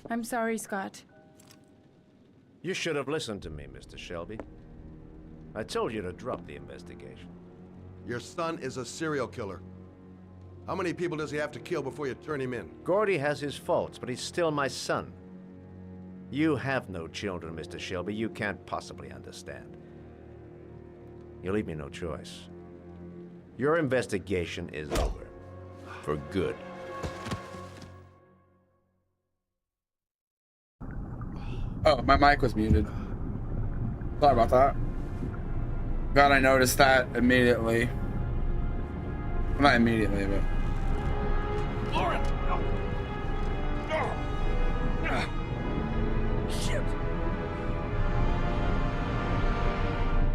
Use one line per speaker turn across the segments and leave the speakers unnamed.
I'm sorry, Scott.
You should have listened to me, Mr. Shelby. I told you to drop the investigation.
Your son is a serial killer. How many people does he have to kill before you turn him in?
Gordy has his faults, but he's still my son. You have no children, Mr. Shelby. You can't possibly understand. You leave me no choice. Your investigation is over. For good.
Oh, my mic was muted. Sorry about that. God, I noticed that immediately. Not immediately, but...
Lauren! No! No! Shit!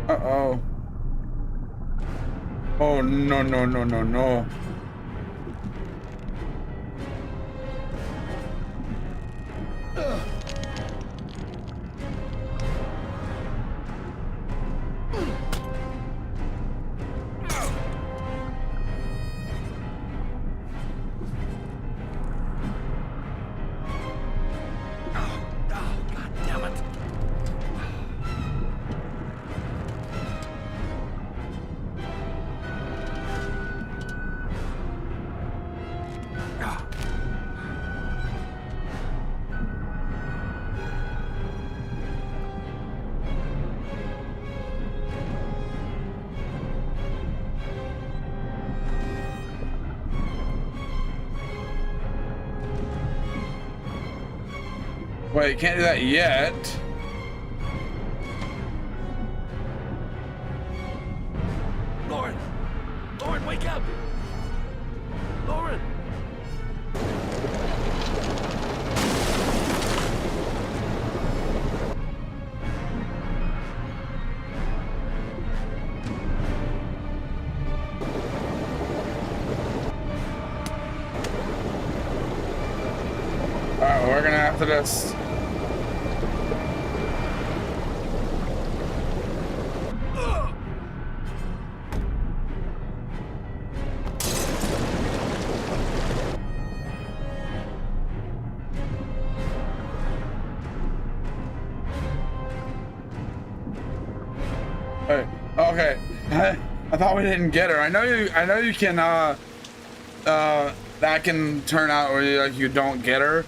Uh-oh. Oh, no, no, no, no, no. Wait, can't do that yet.
Lauren! Lauren, wake up! Lauren!
Alright, we're gonna have to just... Okay. I thought we didn't get her. I know you can that can turn out where like you don't get her.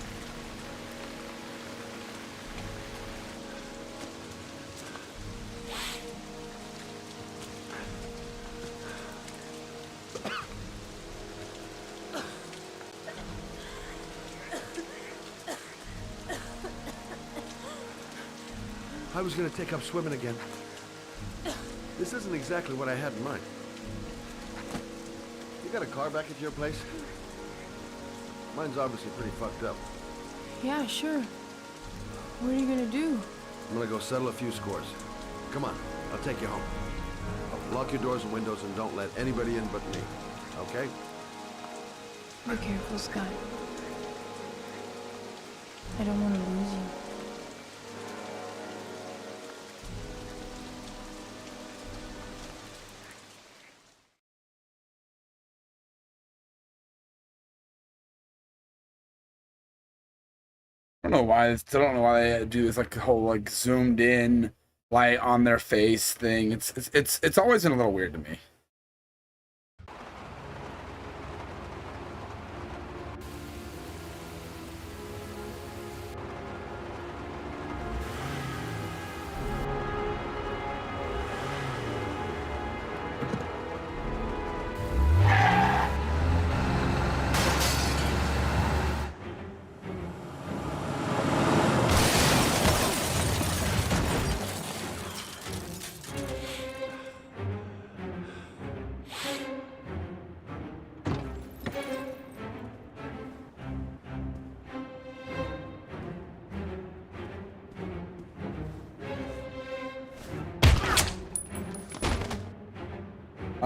I was gonna take up swimming again. This isn't exactly what I had in mind. You got a car back at your place? Mine's obviously pretty fucked up.
Yeah, sure. What are you gonna do?
I'm gonna go settle a few scores. Come on, I'll take you home. Lock your doors and windows and don't let anybody in but me. Okay?
Be careful, Scott. I don't want to lose you.
I don't know why they do this like whole like zoomed in light on their face thing. It's always been a little weird to me.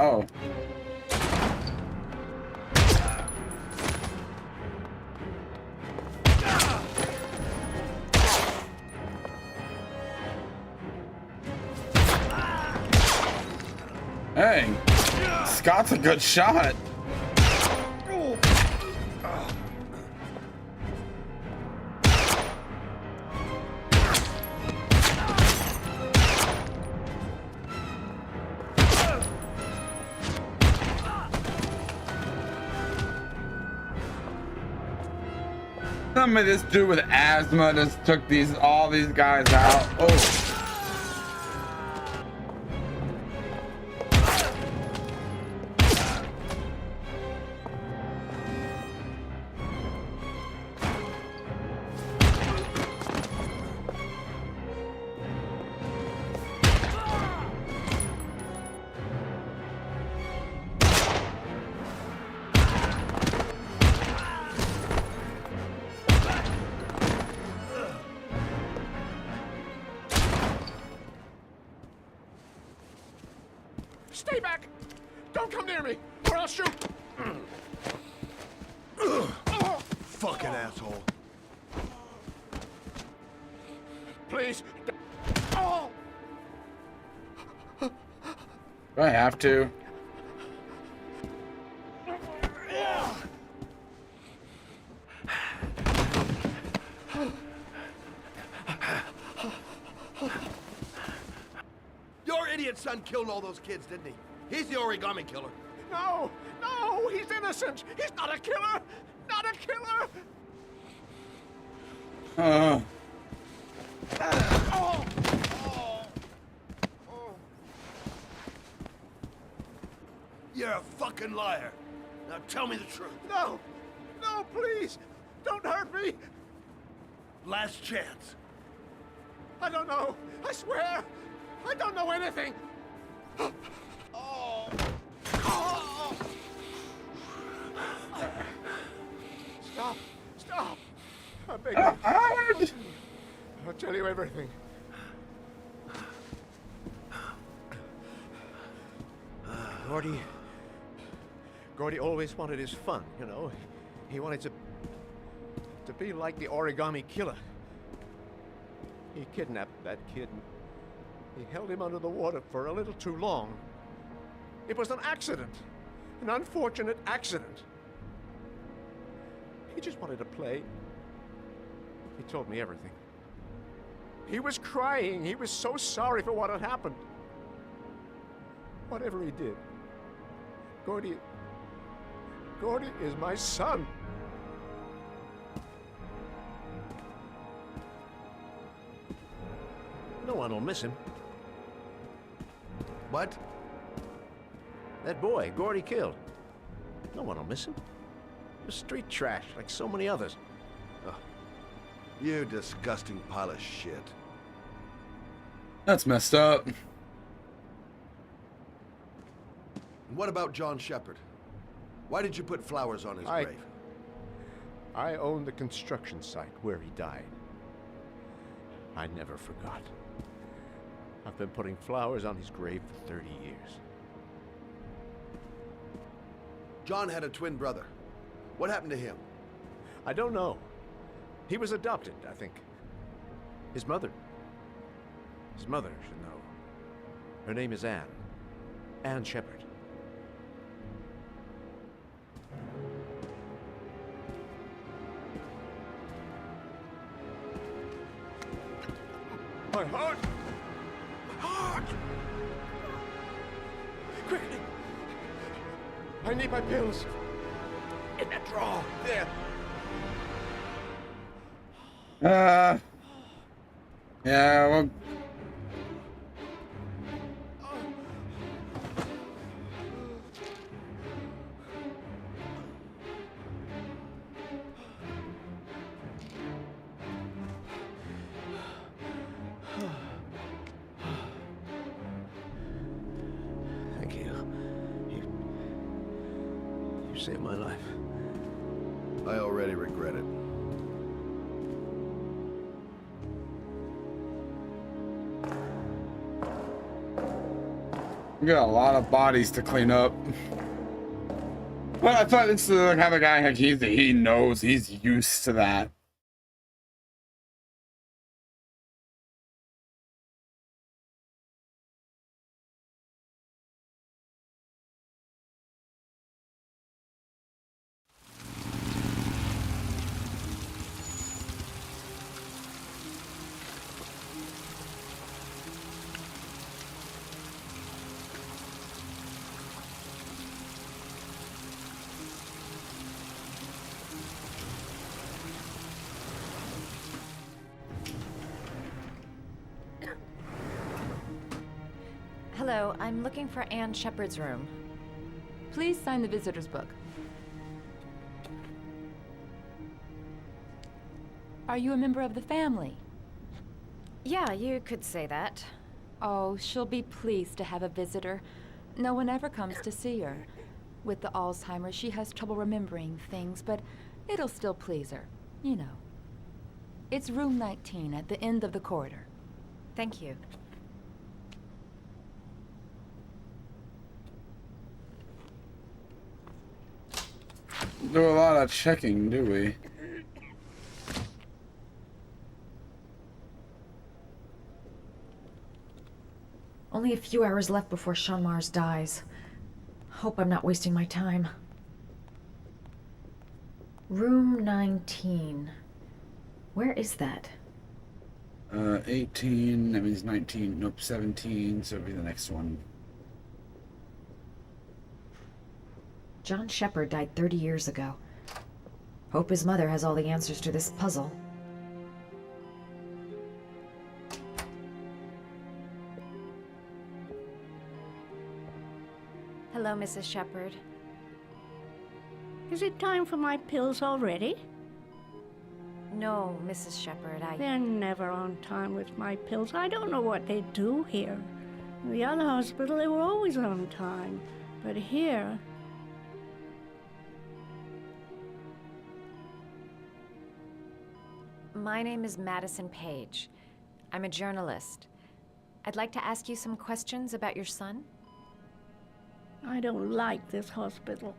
Oh. Hey, Scott's a good shot. telling me this dude with asthma just took all these guys out? Oh.
Stay back! Don't come near me, or I'll shoot!
Fucking asshole.
Please. Oh!
Do I have to?
Your idiot son killed all those kids, didn't he? He's the origami killer.
No! No! He's innocent! He's not a killer! Not a killer!
Oh. You're a fucking liar. Now tell me the truth.
No! No, please! Don't hurt me!
Last chance.
I don't know! I swear! I don't know anything! Oh. Oh. Stop! Stop! I beg you. I'll tell you everything.
Gordy always wanted his fun, you know. He wanted to be like the origami killer. He kidnapped that kid. He held him under the water for a little too long. It was an accident. An unfortunate accident. He just wanted to play. He told me everything. He was crying. He was so sorry for what had happened. Whatever he did, Gordy is my son. No one will miss him.
What?
That boy, Gordy killed. No one will miss him. He was street trash, like so many others.
You disgusting pile of shit.
That's messed up.
What about John Shepard? Why did you put flowers on his grave?
I own the construction site where he died. I never forgot. I've been putting flowers on his grave for 30 years.
John had a twin brother. What happened to him?
I don't know. He was adopted, I think. His mother should know. Her name is Anne. Anne Shepard.
My heart! My heart! Quickly! I need my pills. In that drawer. There.
Yeah, well.
Thank you. You saved my life.
I already regret it.
We got a lot of bodies to clean up. But I thought this is kind of a guy like he knows, he's used to that.
Hello, I'm looking for Anne Shepard's room.
Please sign the visitor's book. Are you a member of the family?
Yeah, you could say that.
Oh, she'll be pleased to have a visitor. No one ever comes to see her. With the Alzheimer's, she has trouble remembering things, but it'll still please her. You know. It's room 19 at the end of the corridor.
Thank you.
Do a lot of checking, do we?
Only a few hours left before Sean Mars dies. Hope I'm not wasting my time. Room 19. Where is that?
18, that means 19, nope, 17, so it'll be the next one.
John Shepard died 30 years ago. Hope his mother has all the answers to this puzzle. Hello, Mrs. Shepard.
Is it time for my pills already?
No, Mrs. Shepard,
They're never on time with my pills. I don't know what they do here. In the other hospital, they were always on time. But here...
My name is Madison Page. I'm a journalist. I'd like to ask you some questions about your son.
I don't like this hospital.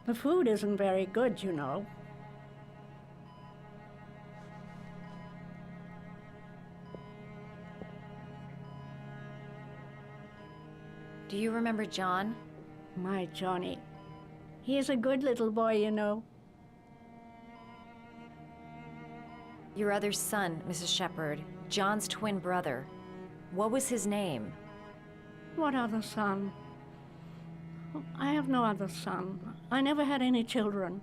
The food isn't very good, you know.
Do you remember John?
My Johnny. He is a good little boy, you know.
Your other son, Mrs. Shepard, John's twin brother. What was his name?
What other son? I have no other son. I never had any children.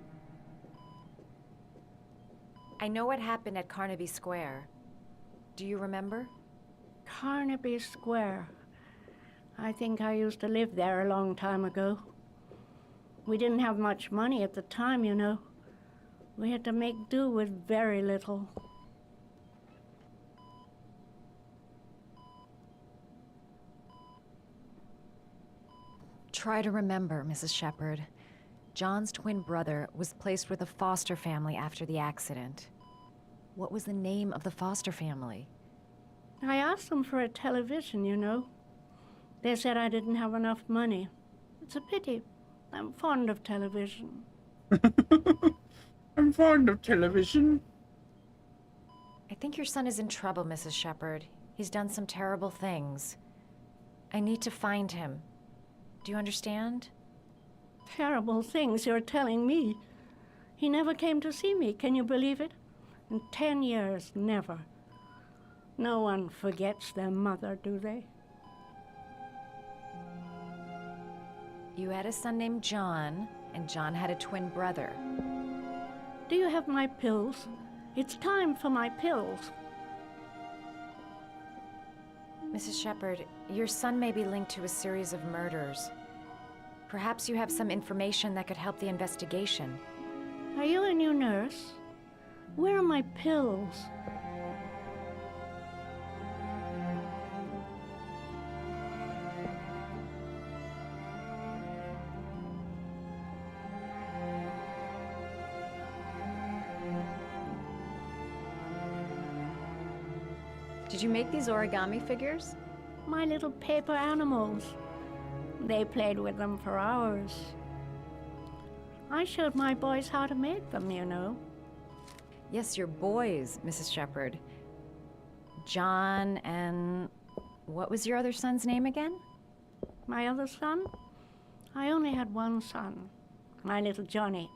I know what happened at Carnaby Square. Do you remember?
Carnaby Square. I think I used to live there a long time ago. We didn't have much money at the time, you know. We had to make do with very little.
Try to remember, Mrs. Shepard. John's twin brother was placed with a foster family after the accident. What was the name of the foster family?
I asked them for a television, you know. They said I didn't have enough money. It's a pity. I'm fond of television.
I'm fond of television.
I think your son is in trouble, Mrs. Shepard. He's done some terrible things. I need to find him. Do you understand?
Terrible things you're telling me. He never came to see me, can you believe it? In 10 years, never. No one forgets their mother, do they?
You had a son named John, and John had a twin brother.
Do you have my pills? It's time for my pills.
Mrs. Shepard, your son may be linked to a series of murders. Perhaps you have some information that could help the investigation.
Are you a new nurse? Where are my pills?
Did you make these origami figures?
My little paper animals. They played with them for hours. I showed my boys how to make them, you know.
Yes, your boys, Mrs. Shepard. John and... what was your other son's name again?
My other son? I only had one son, my little Johnny.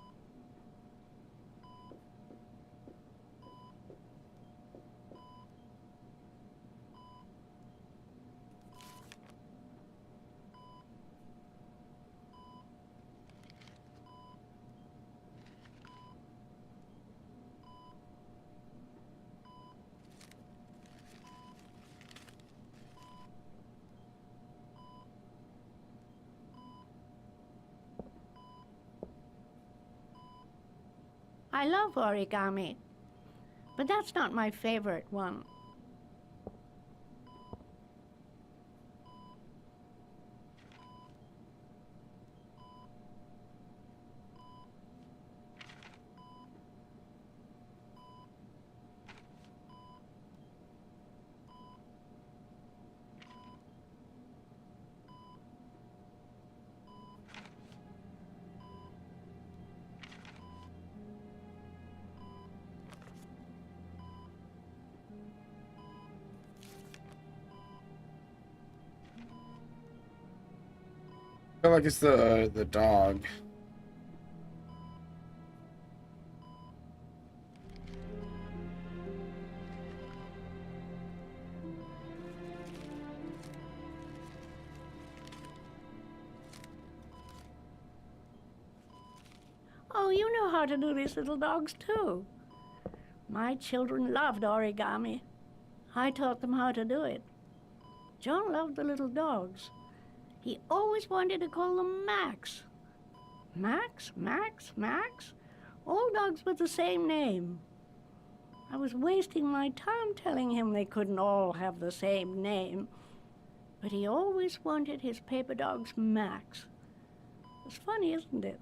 I love origami, but that's not my favorite one.
I feel like it's the dog.
Oh, you know how to do these little dogs too. My children loved origami. I taught them how to do it. John loved the little dogs. He always wanted to call them Max. Max, Max, Max? All dogs with the same name. I was wasting my time telling him they couldn't all have the same name. But he always wanted his paper dogs Max. It's funny, isn't it?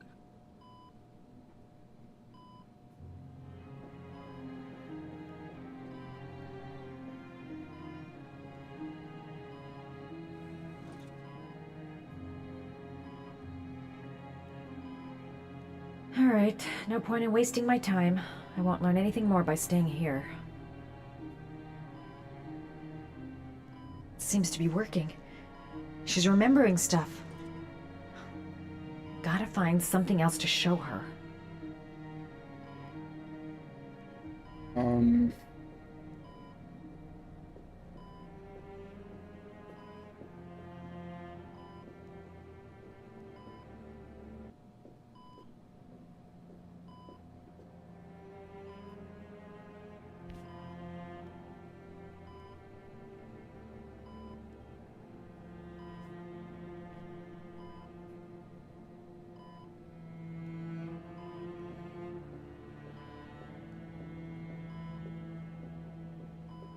All right, no point in wasting my time. I won't learn anything more by staying here. It seems to be working. She's remembering stuff. Gotta find something else to show her.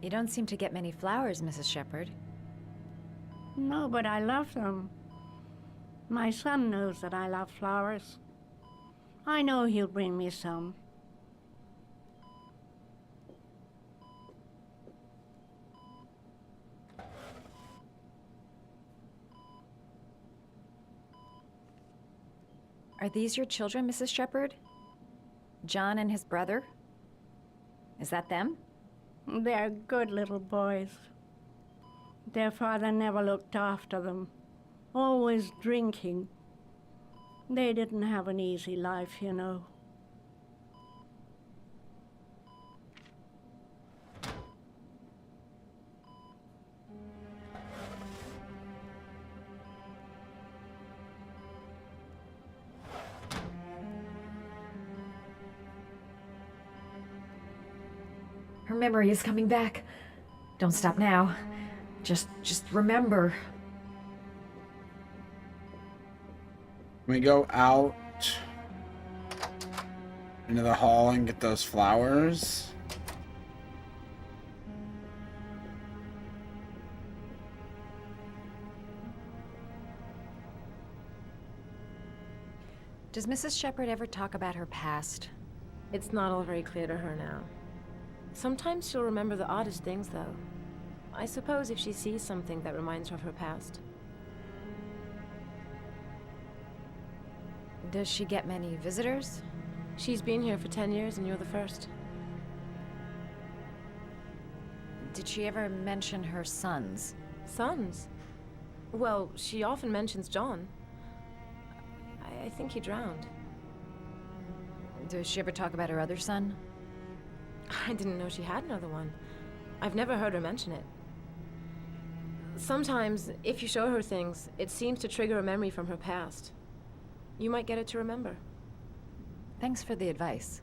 You don't seem to get many flowers, Mrs. Shepherd.
No, but I love them. My son knows that I love flowers. I know he'll bring me some.
Are these your children, Mrs. Shepherd? John and his brother? Is that them?
They're good little boys. Their father never looked after them, always drinking. They didn't have an easy life, you know.
Her memory is coming back. Don't stop now. Just remember.
Can we go out into the hall and get those flowers?
Does Mrs. Shepherd ever talk about her past?
It's not all very clear to her now. Sometimes she'll remember the oddest things, though. I suppose if she sees something that reminds her of her past.
Does she get many visitors?
She's been here for 10 years and you're the first.
Did she ever mention her sons?
Sons? Well, she often mentions John. I think he drowned.
Does she ever talk about her other son?
I didn't know she had another one. I've never heard her mention it. Sometimes, if you show her things, it seems to trigger a memory from her past. You might get it to remember.
Thanks for the advice.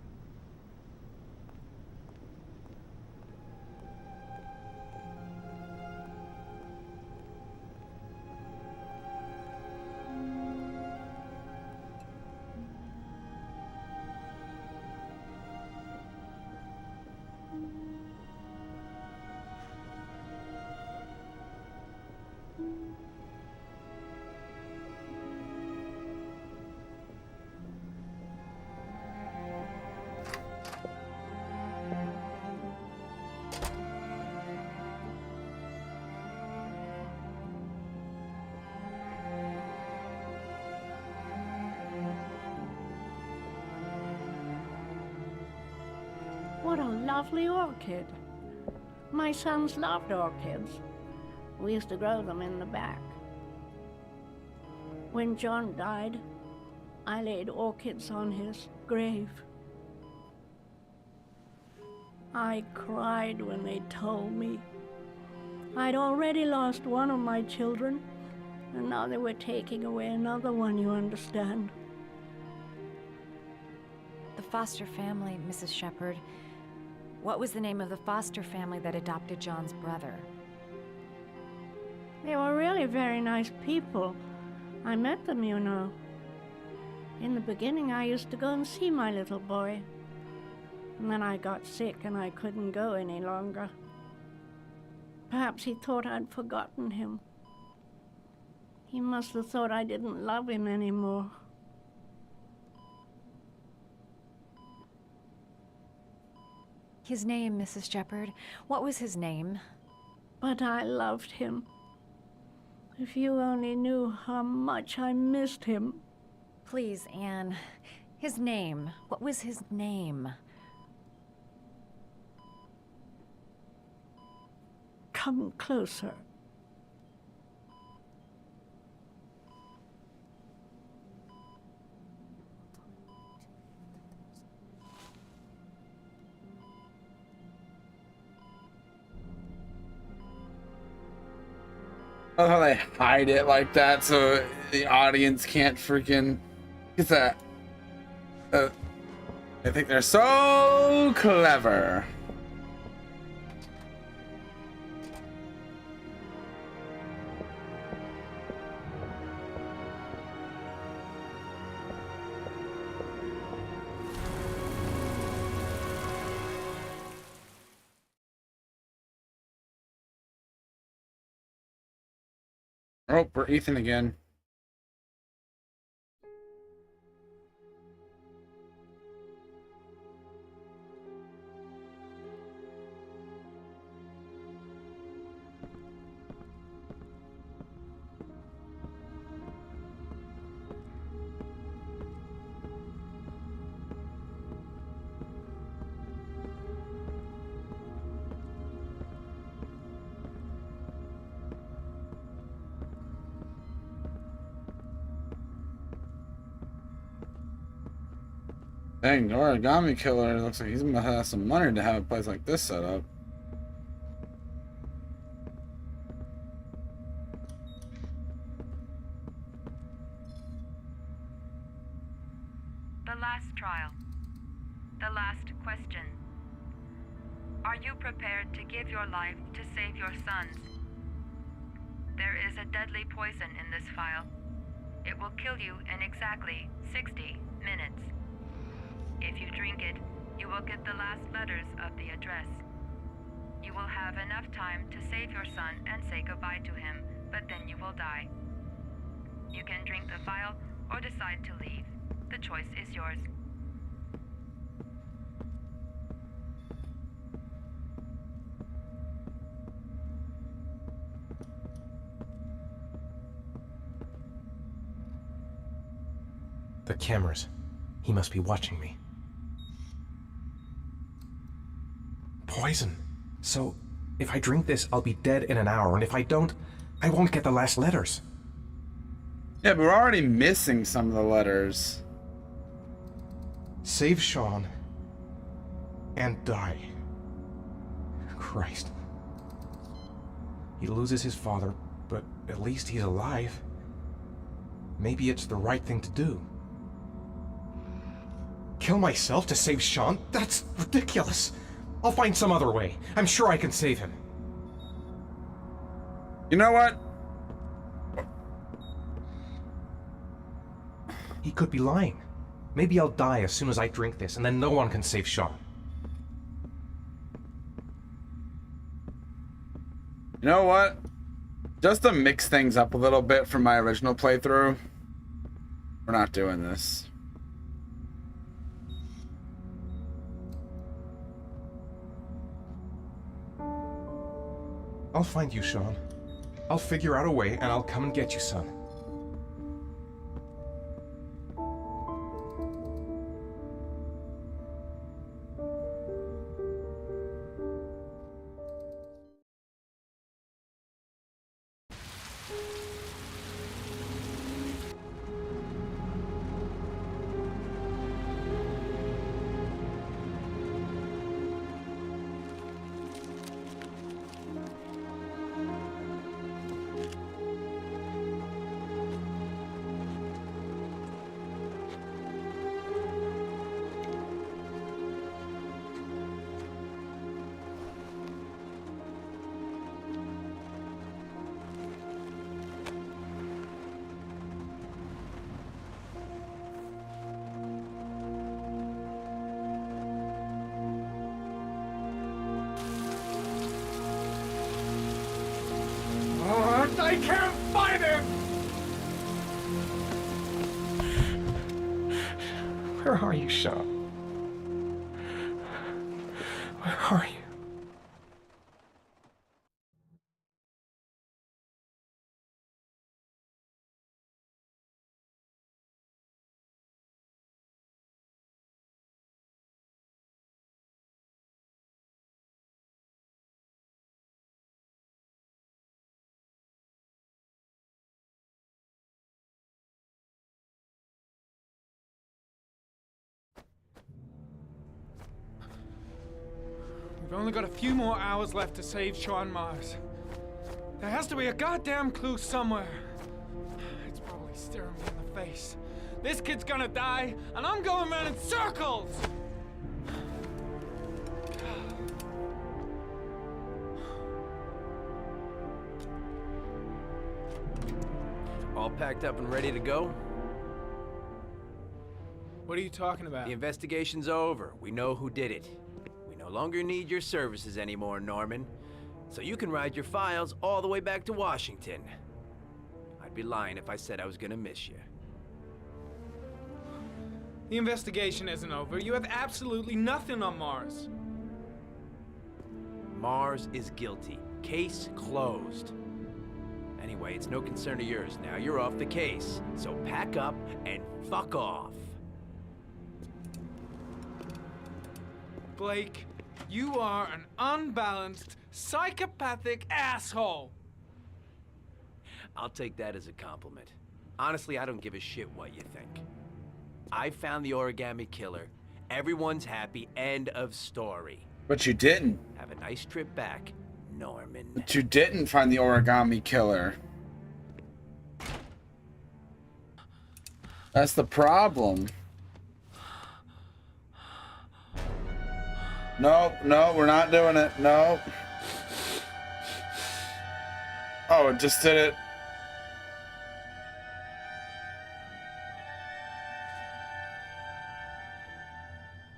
lovely orchid. My sons loved orchids. We used to grow them in the back. When John died, I laid orchids on his grave. I cried when they told me. I'd already lost one of my children, and now they were taking away another one, you understand.
The foster family, Mrs. Shepherd. What was the name of the foster family that adopted John's brother?
They were really very nice people. I met them, you know. In the beginning, I used to go and see my little boy. And then I got sick and I couldn't go any longer. Perhaps he thought I'd forgotten him. He must have thought I didn't love him anymore.
His name, Mrs. Shepherd. What was his name?
But I loved him. If you only knew how much I missed him.
Please, Anne. His name. What was his name?
Come closer.
I love how they hide it like that so the audience can't freaking get that. I think they're so clever. Oh, we're Ethan again. Dang, the origami killer looks like he's gonna have some money to have a place like this set up.
The last trial. The last question. Are you prepared to give your life to save your sons? There is a deadly poison in this file. It will kill you in exactly 60 minutes. If you drink it, you will get the last letters of the address. You will have enough time to save your son and say goodbye to him, but then you will die. You can drink the file or decide to leave. The choice is yours.
The cameras. He must be watching me. Poison. So, if I drink this, I'll be dead in an hour, and if I don't, I won't get the last letters.
Yeah, but we're already missing some of the letters.
Save Sean and die. Christ. He loses his father, but at least he's alive. Maybe it's the right thing to do. Kill myself to save Sean? That's ridiculous. I'll find some other way. I'm sure I can save him.
You know what?
He could be lying. Maybe I'll die as soon as I drink this, and then no one can save Sean.
You know what? Just to mix things up a little bit from my original playthrough, we're not doing this.
I'll find you, Sean. I'll figure out a way, and I'll come and get you, son. I can't find him! Where are you, Shaw? Where are you?
We've only got a few more hours left to save Sean Mars. There has to be a goddamn clue somewhere. It's probably staring me in the face. This kid's gonna die, and I'm going around in circles!
All packed up and ready to go?
What are you talking about?
The investigation's over. We know who did it. We no longer need your services anymore, Norman. So you can ride your files all the way back to Washington. I'd be lying if I said I was gonna miss you.
The investigation isn't over. You have absolutely nothing on Mars.
Mars is guilty. Case closed. Anyway, it's no concern of yours now. You're off the case. So pack up and fuck off.
Blake, you are an unbalanced, psychopathic asshole.
I'll take that as a compliment. Honestly, I don't give a shit what you think. I found the origami killer. Everyone's happy. End of story.
But you didn't.
Have a nice trip back, Norman.
But you didn't find the origami killer. That's the problem. No, no, we're not doing it. No. Oh, it just did it.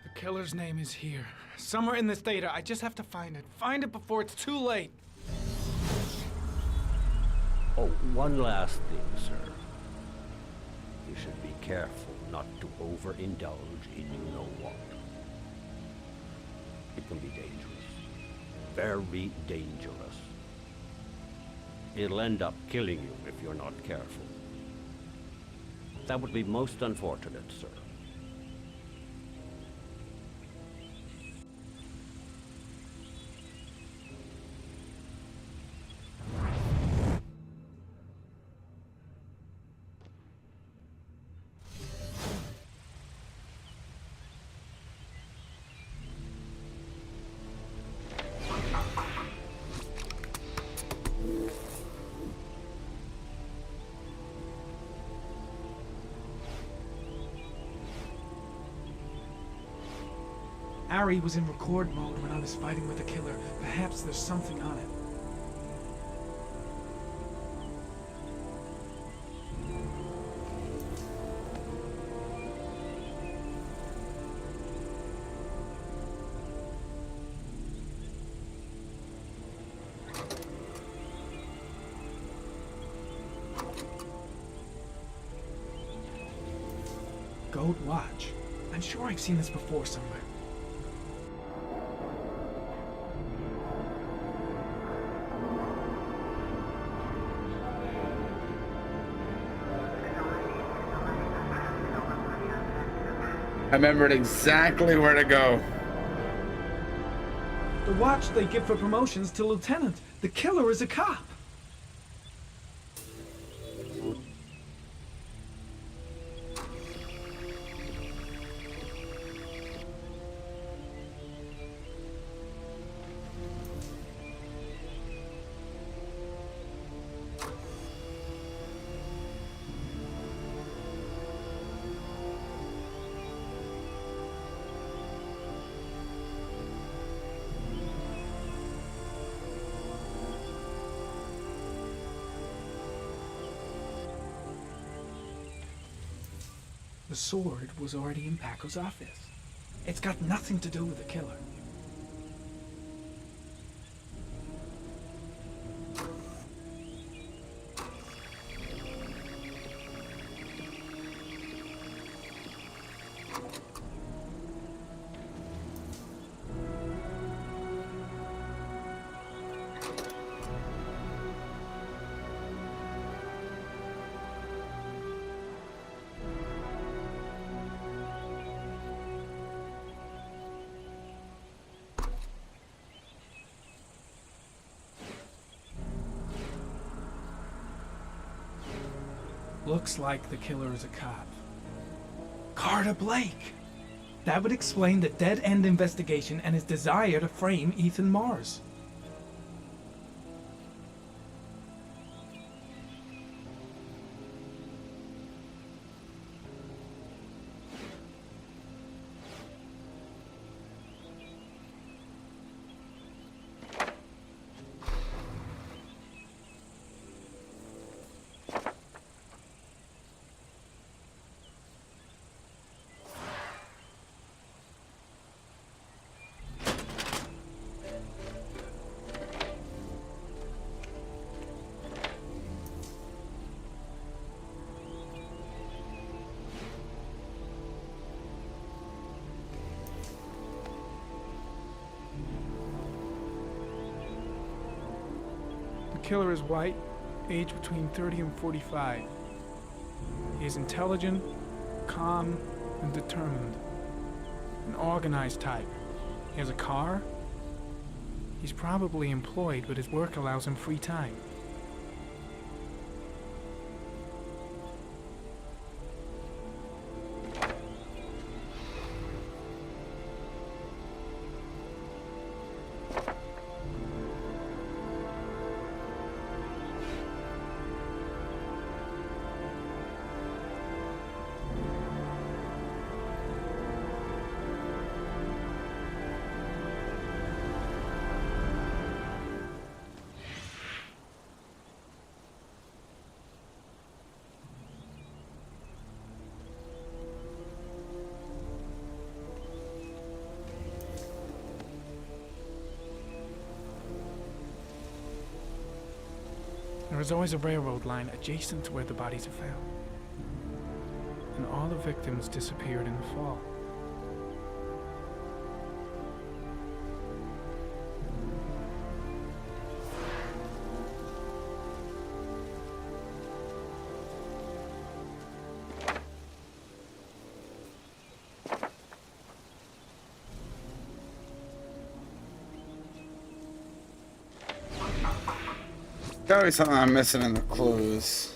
The killer's name is here. Somewhere in this data. I just have to find it. Find it before it's too late.
Oh, one last thing, sir. You should be careful not to overindulge in you know what. It can be dangerous. Very dangerous. It'll end up killing you if you're not careful. That would be most unfortunate, sir.
Ari was in record mode when I was fighting with the killer. Perhaps there's something on it. Goat Watch. I'm sure I've seen this before somewhere.
I remembered exactly where to go.
The watch they give for promotions to lieutenant. The killer is a cop. The sword was already in Paco's office. It's got nothing to do with the killer. Looks like the killer is a cop. Carter Blake! That would explain the dead-end investigation and his desire to frame Ethan Mars. The killer is white, age between 30 and 45. He is intelligent, calm, and determined. An organized type. He has a car. He's probably employed, but his work allows him free time. There is always a railroad line adjacent to where the bodies are found. And all the victims disappeared in the fall.
Gotta be something I'm missing in the clues.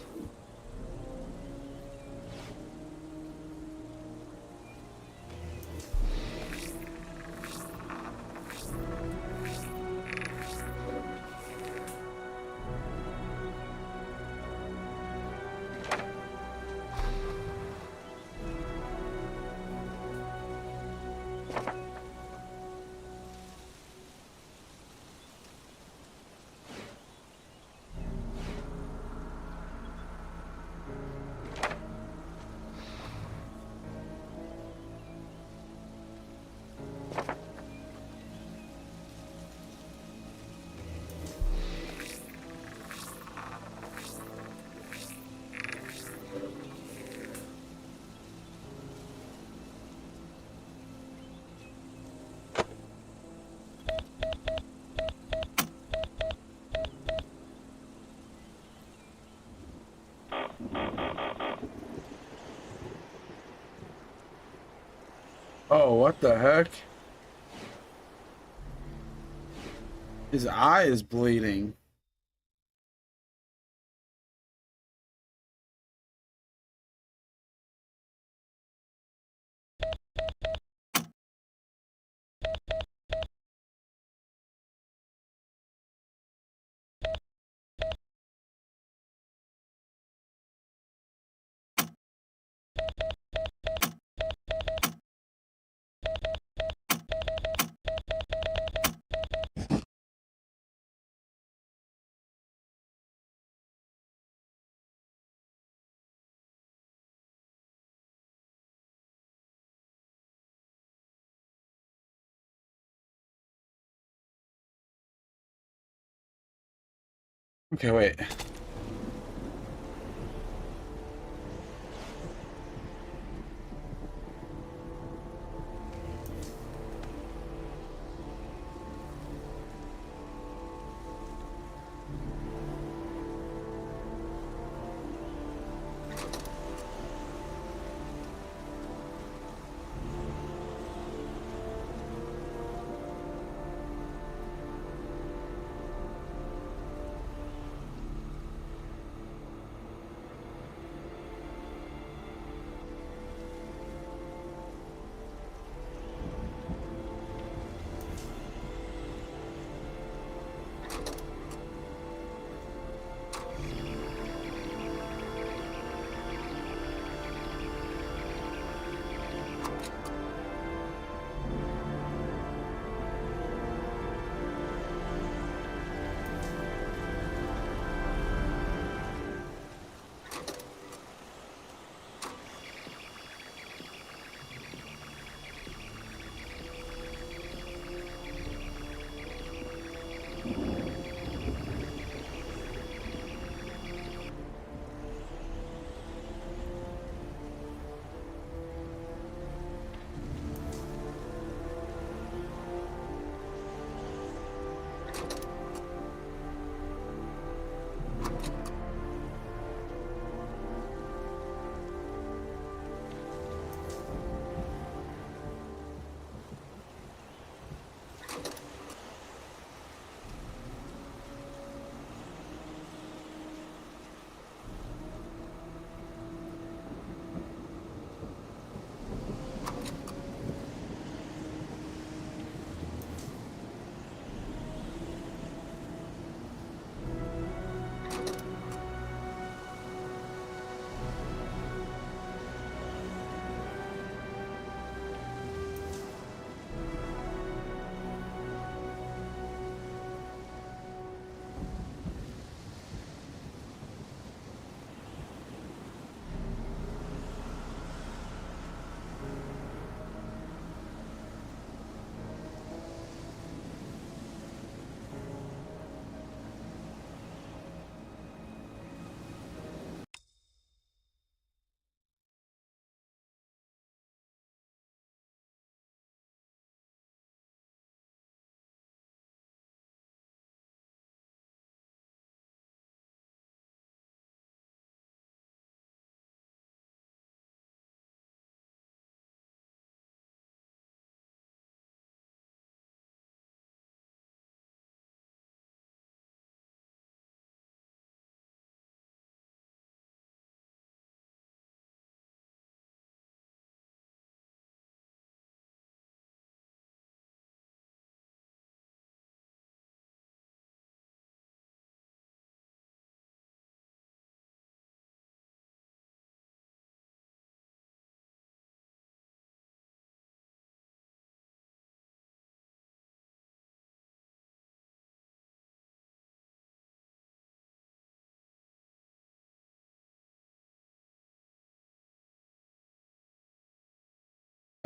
Oh, what the heck? His eye is bleeding. Okay, wait.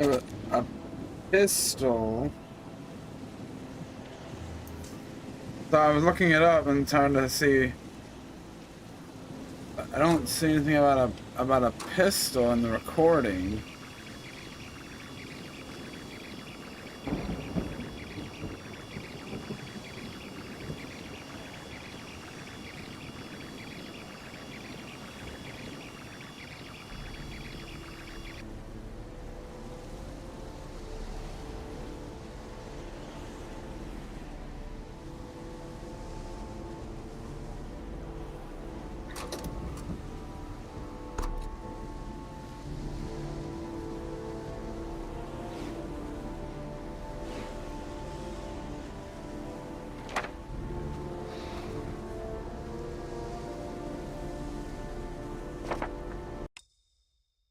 A pistol. So I was looking it up and trying to see. I don't see anything about a pistol in the recording.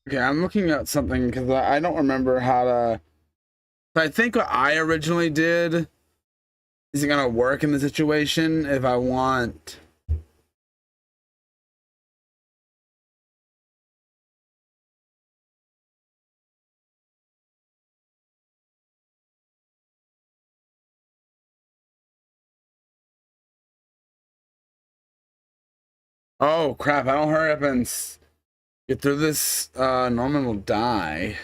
Okay, I'm looking at something because I don't remember how to. So I think what I originally did isn't gonna work in the situation if I want. Oh crap! I don't hurry up and get through this. Norman will die.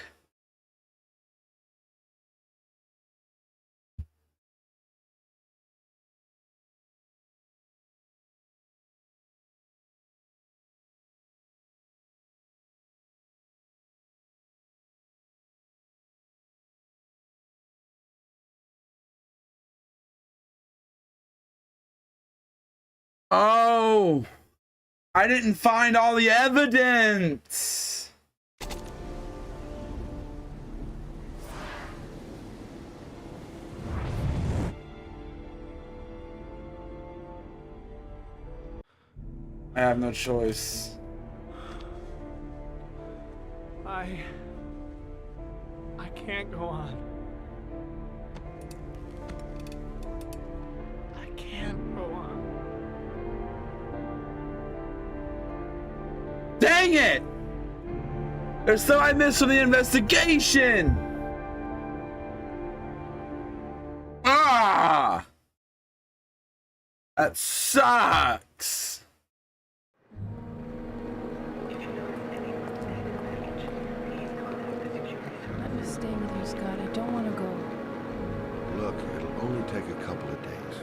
Oh, I didn't find all the evidence. I have no choice.
I can't go on. I can't go on.
Dang it! There's so I missed from the investigation. Ah! That sucks.
I'm just staying with you, Scott. I don't want to go.
Look, it'll only take a couple of days.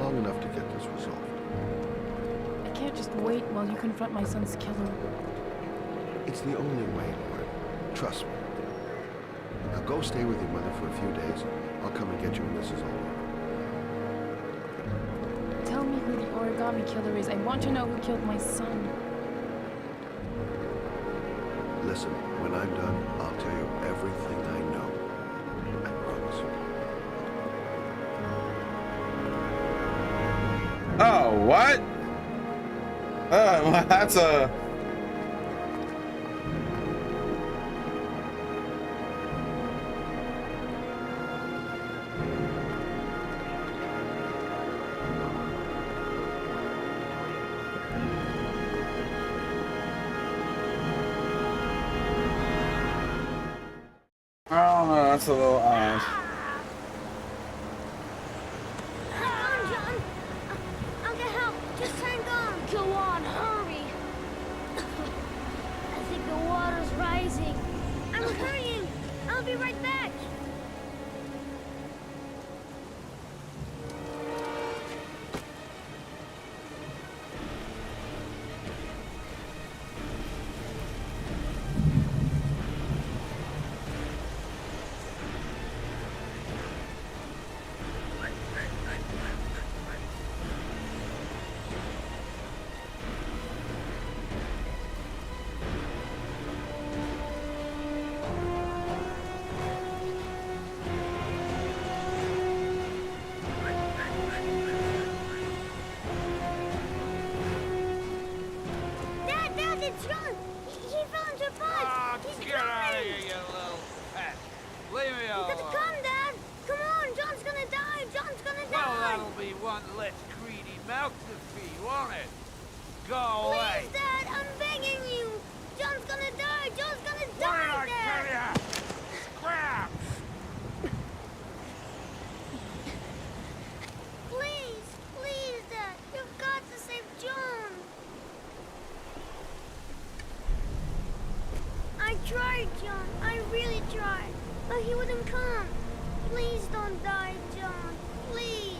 Long enough to get this resolved.
I can't just wait while you confront my son's killer.
It's the only way, Lauren. Trust me. Now go stay with your mother for a few days. I'll come and get you when this is over.
Tell me who the origami killer is. I want to know who killed my son.
Listen, when I'm done, I'll tell you everything I know. I promise.
Oh, what? Oh, well, that's a... I don't know, that's a little odd.
Oh, he wouldn't come. Please don't die, John. Please.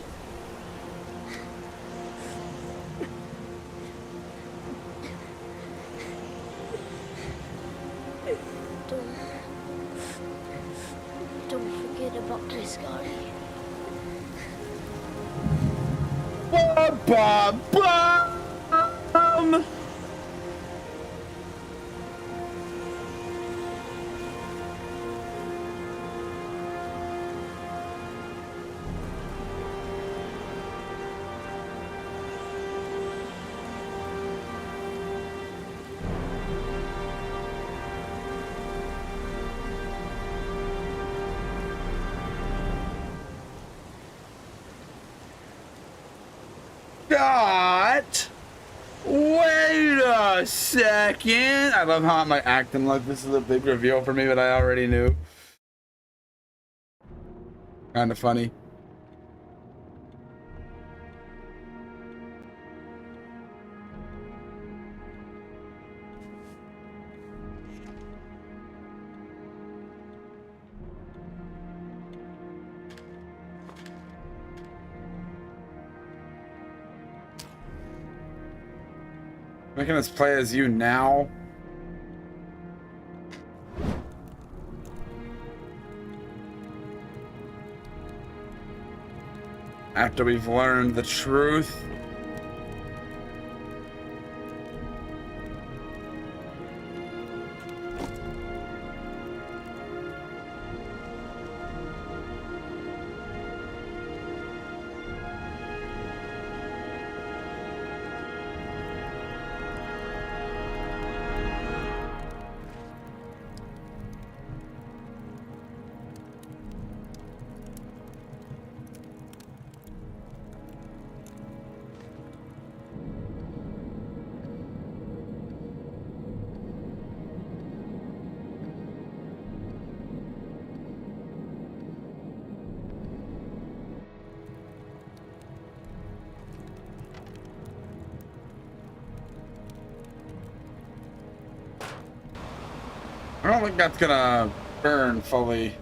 Don't forget about this guy.
Got. Wait a second. I love how I'm like acting like this is a big reveal for me, but I already knew. Kind of funny. Making us play as you now. After we've learned the truth. I don't think that's gonna burn fully.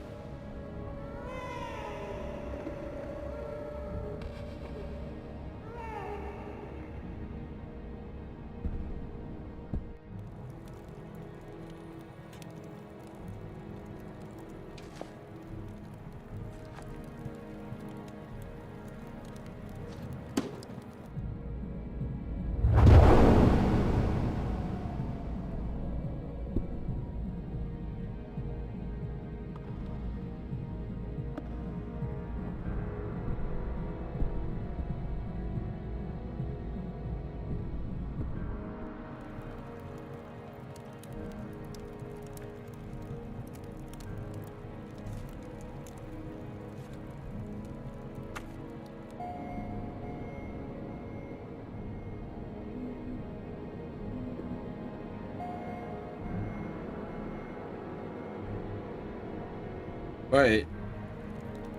Wait,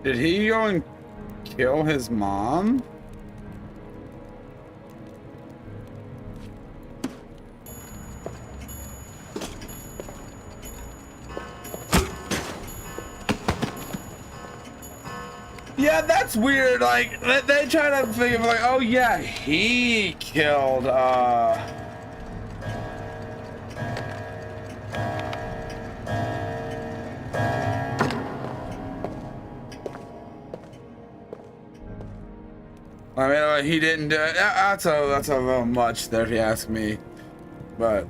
did he go and kill his mom? Yeah, that's weird. Like, they try to think of like, oh yeah, he killed, I mean, he didn't do it. That's a little much there if you ask me, but.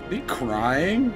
Are you crying?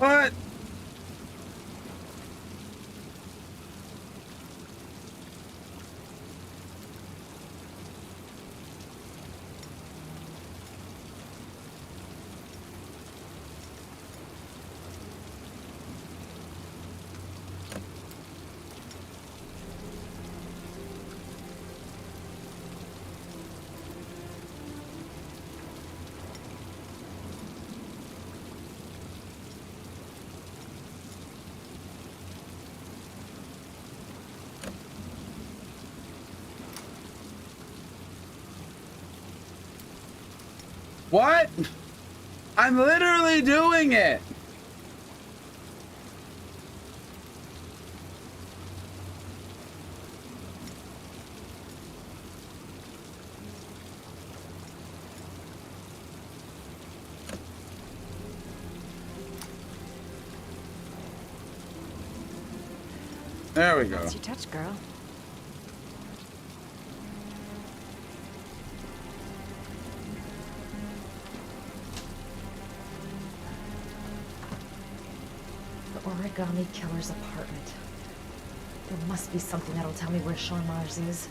What? What? I'm literally doing it. There we go.
That's your touch, girl. Origami killer's apartment. There must be something that'll tell me where Sean Mars is.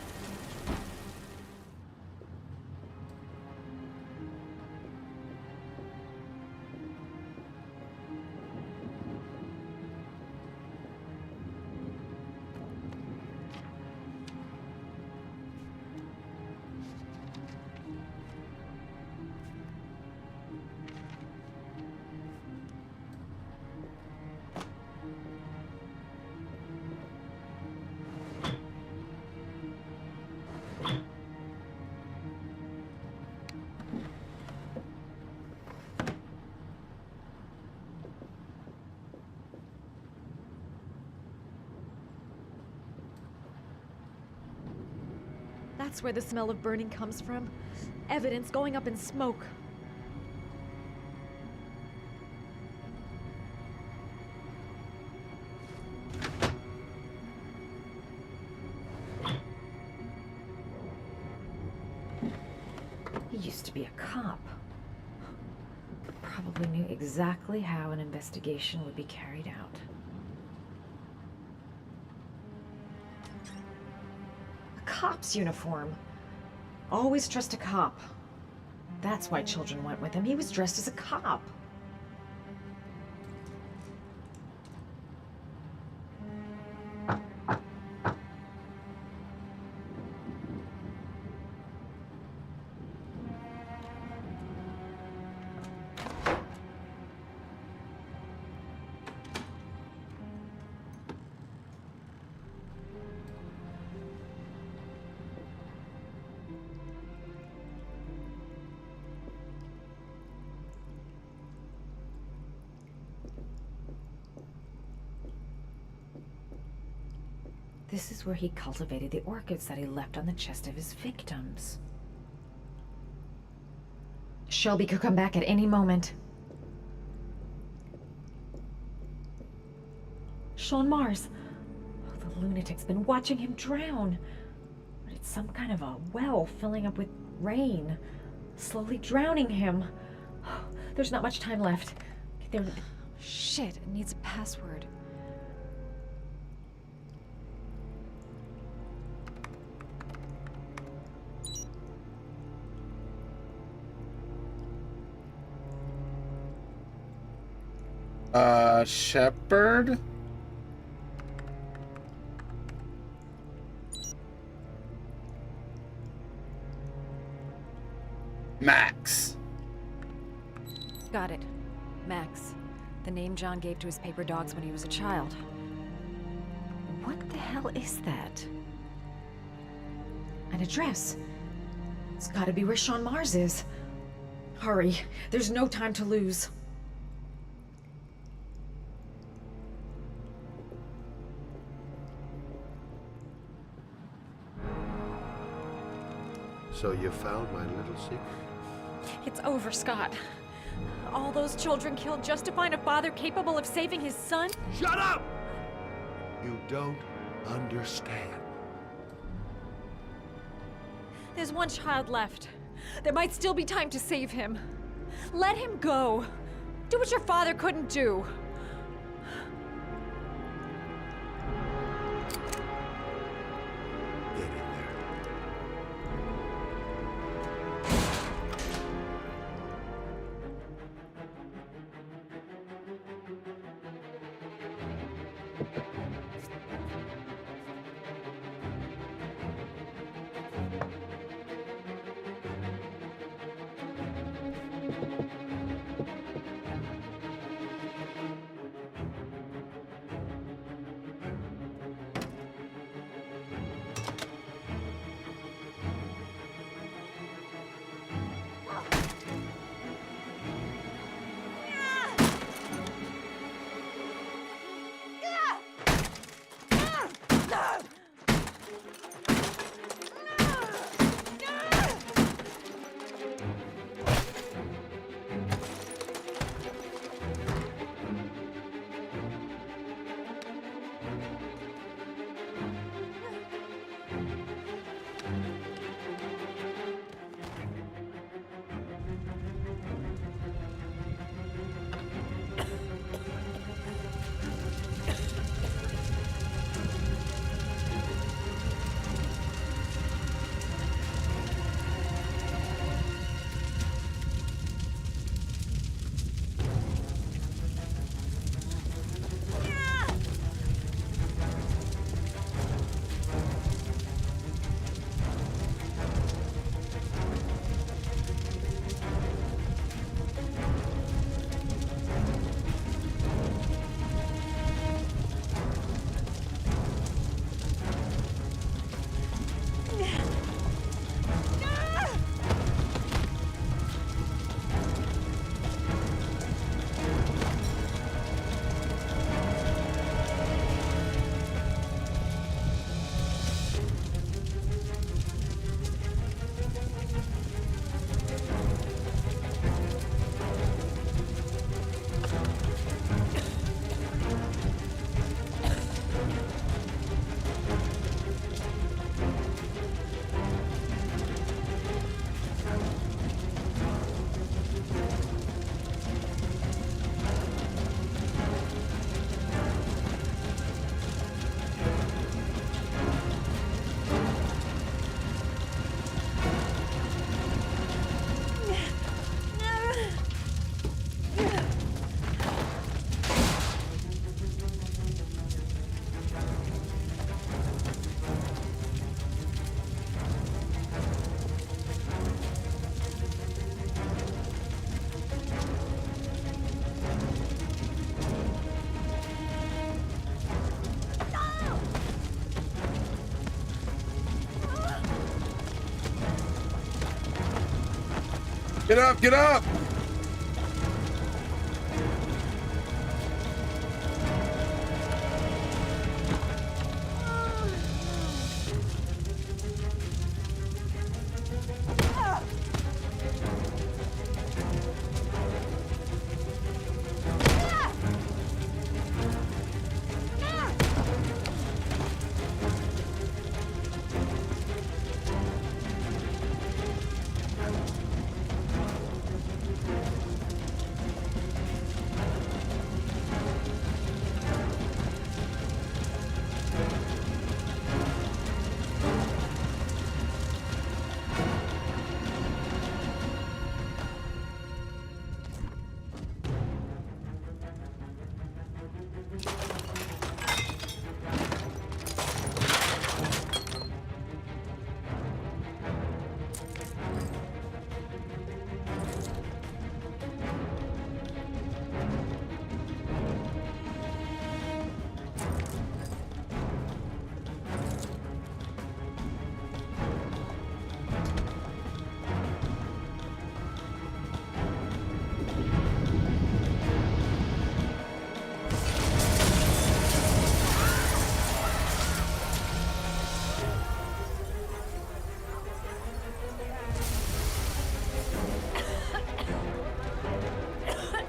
That's where the smell of burning comes from. Evidence going up in smoke.
He used to be a cop. Probably knew exactly how an investigation would be carried out. Cop's uniform. Always trust a cop. That's why children went with him. He was dressed as a cop. This is where he cultivated the orchids that he left on the chest of his victims. Shelby could come back at any moment. Sean Mars. Oh, the lunatic's been watching him drown. But it's some kind of a well filling up with rain, slowly drowning him. Oh, there's not much time left. There...
Shit, it needs a password.
Shepard? Max.
Got it. Max. The name John gave to his paper dogs when he was a child. What the hell is that? An address. It's gotta be where Sean Mars is. Hurry. There's no time to lose.
So you found my little secret?
It's over, Scott. All those children killed just to find a father capable of saving his son?
Shut up! You don't understand.
There's one child left. There might still be time to save him. Let him go. Do what your father couldn't do.
Get up, get up!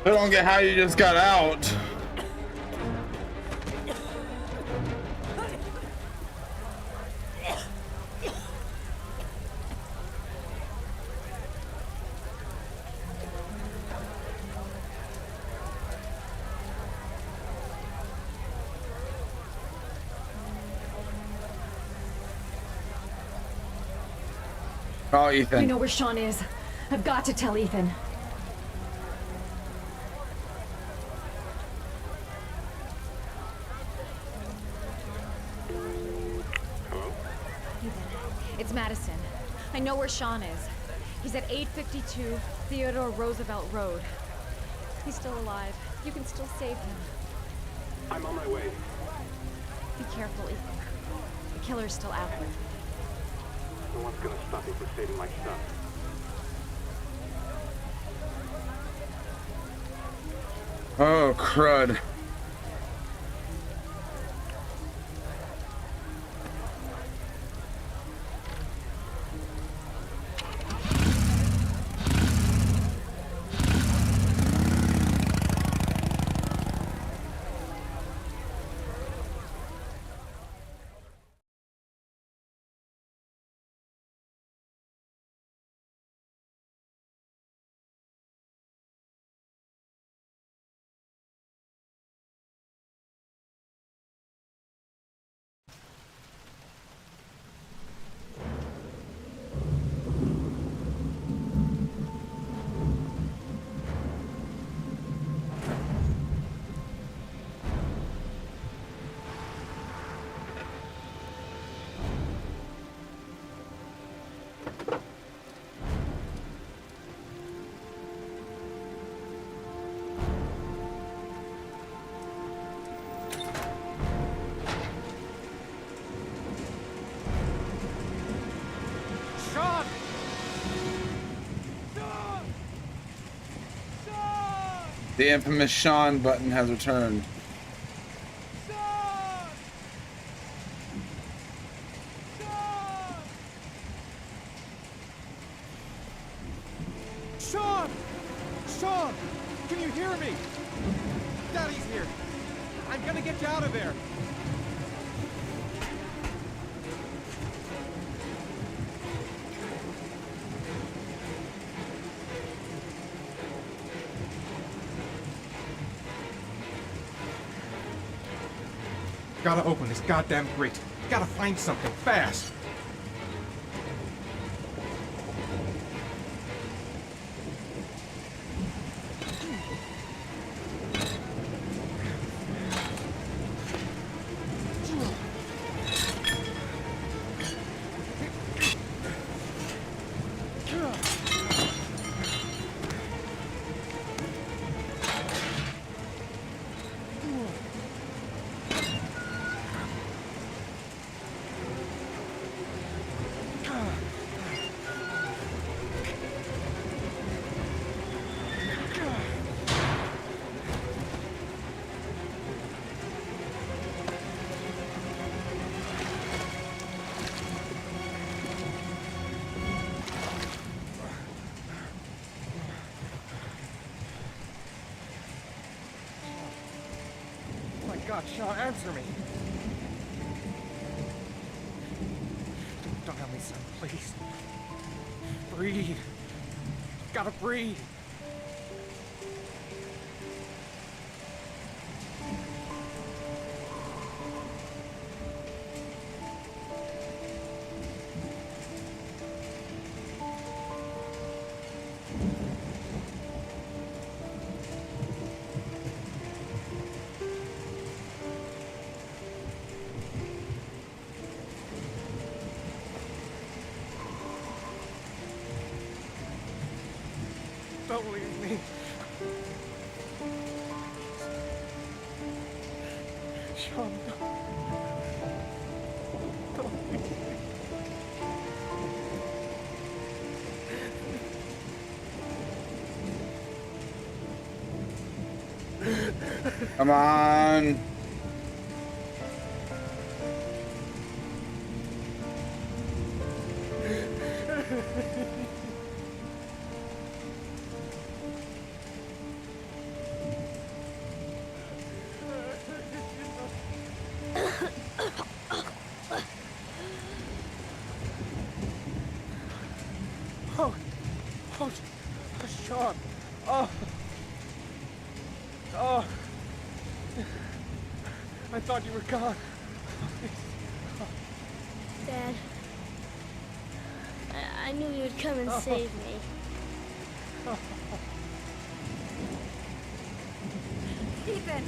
I don't get how you just got out. Oh, Ethan.
I know where Sean is. I've got to tell Ethan.
It's Madison. I know where Sean is. He's at 852 Theodore Roosevelt Road. He's still alive. You can still save him.
I'm on my way.
Be careful, Ethan. The killer's still out there.
No one's gonna stop me from saving my son.
Oh, crud. The infamous Sean button has returned.
Sean! Sean! Can you hear me? Daddy's here. I'm gonna get you out of there.
Gotta open this goddamn grate. Gotta find something fast.
God, Sean, answer me. Don't help me, son, please. Breathe. Gotta breathe. Don't leave me. Sean, don't leave me.
Come on.
Sean. Oh. I thought you were gone.
Dad, I knew you'd come and save me.
Ethan!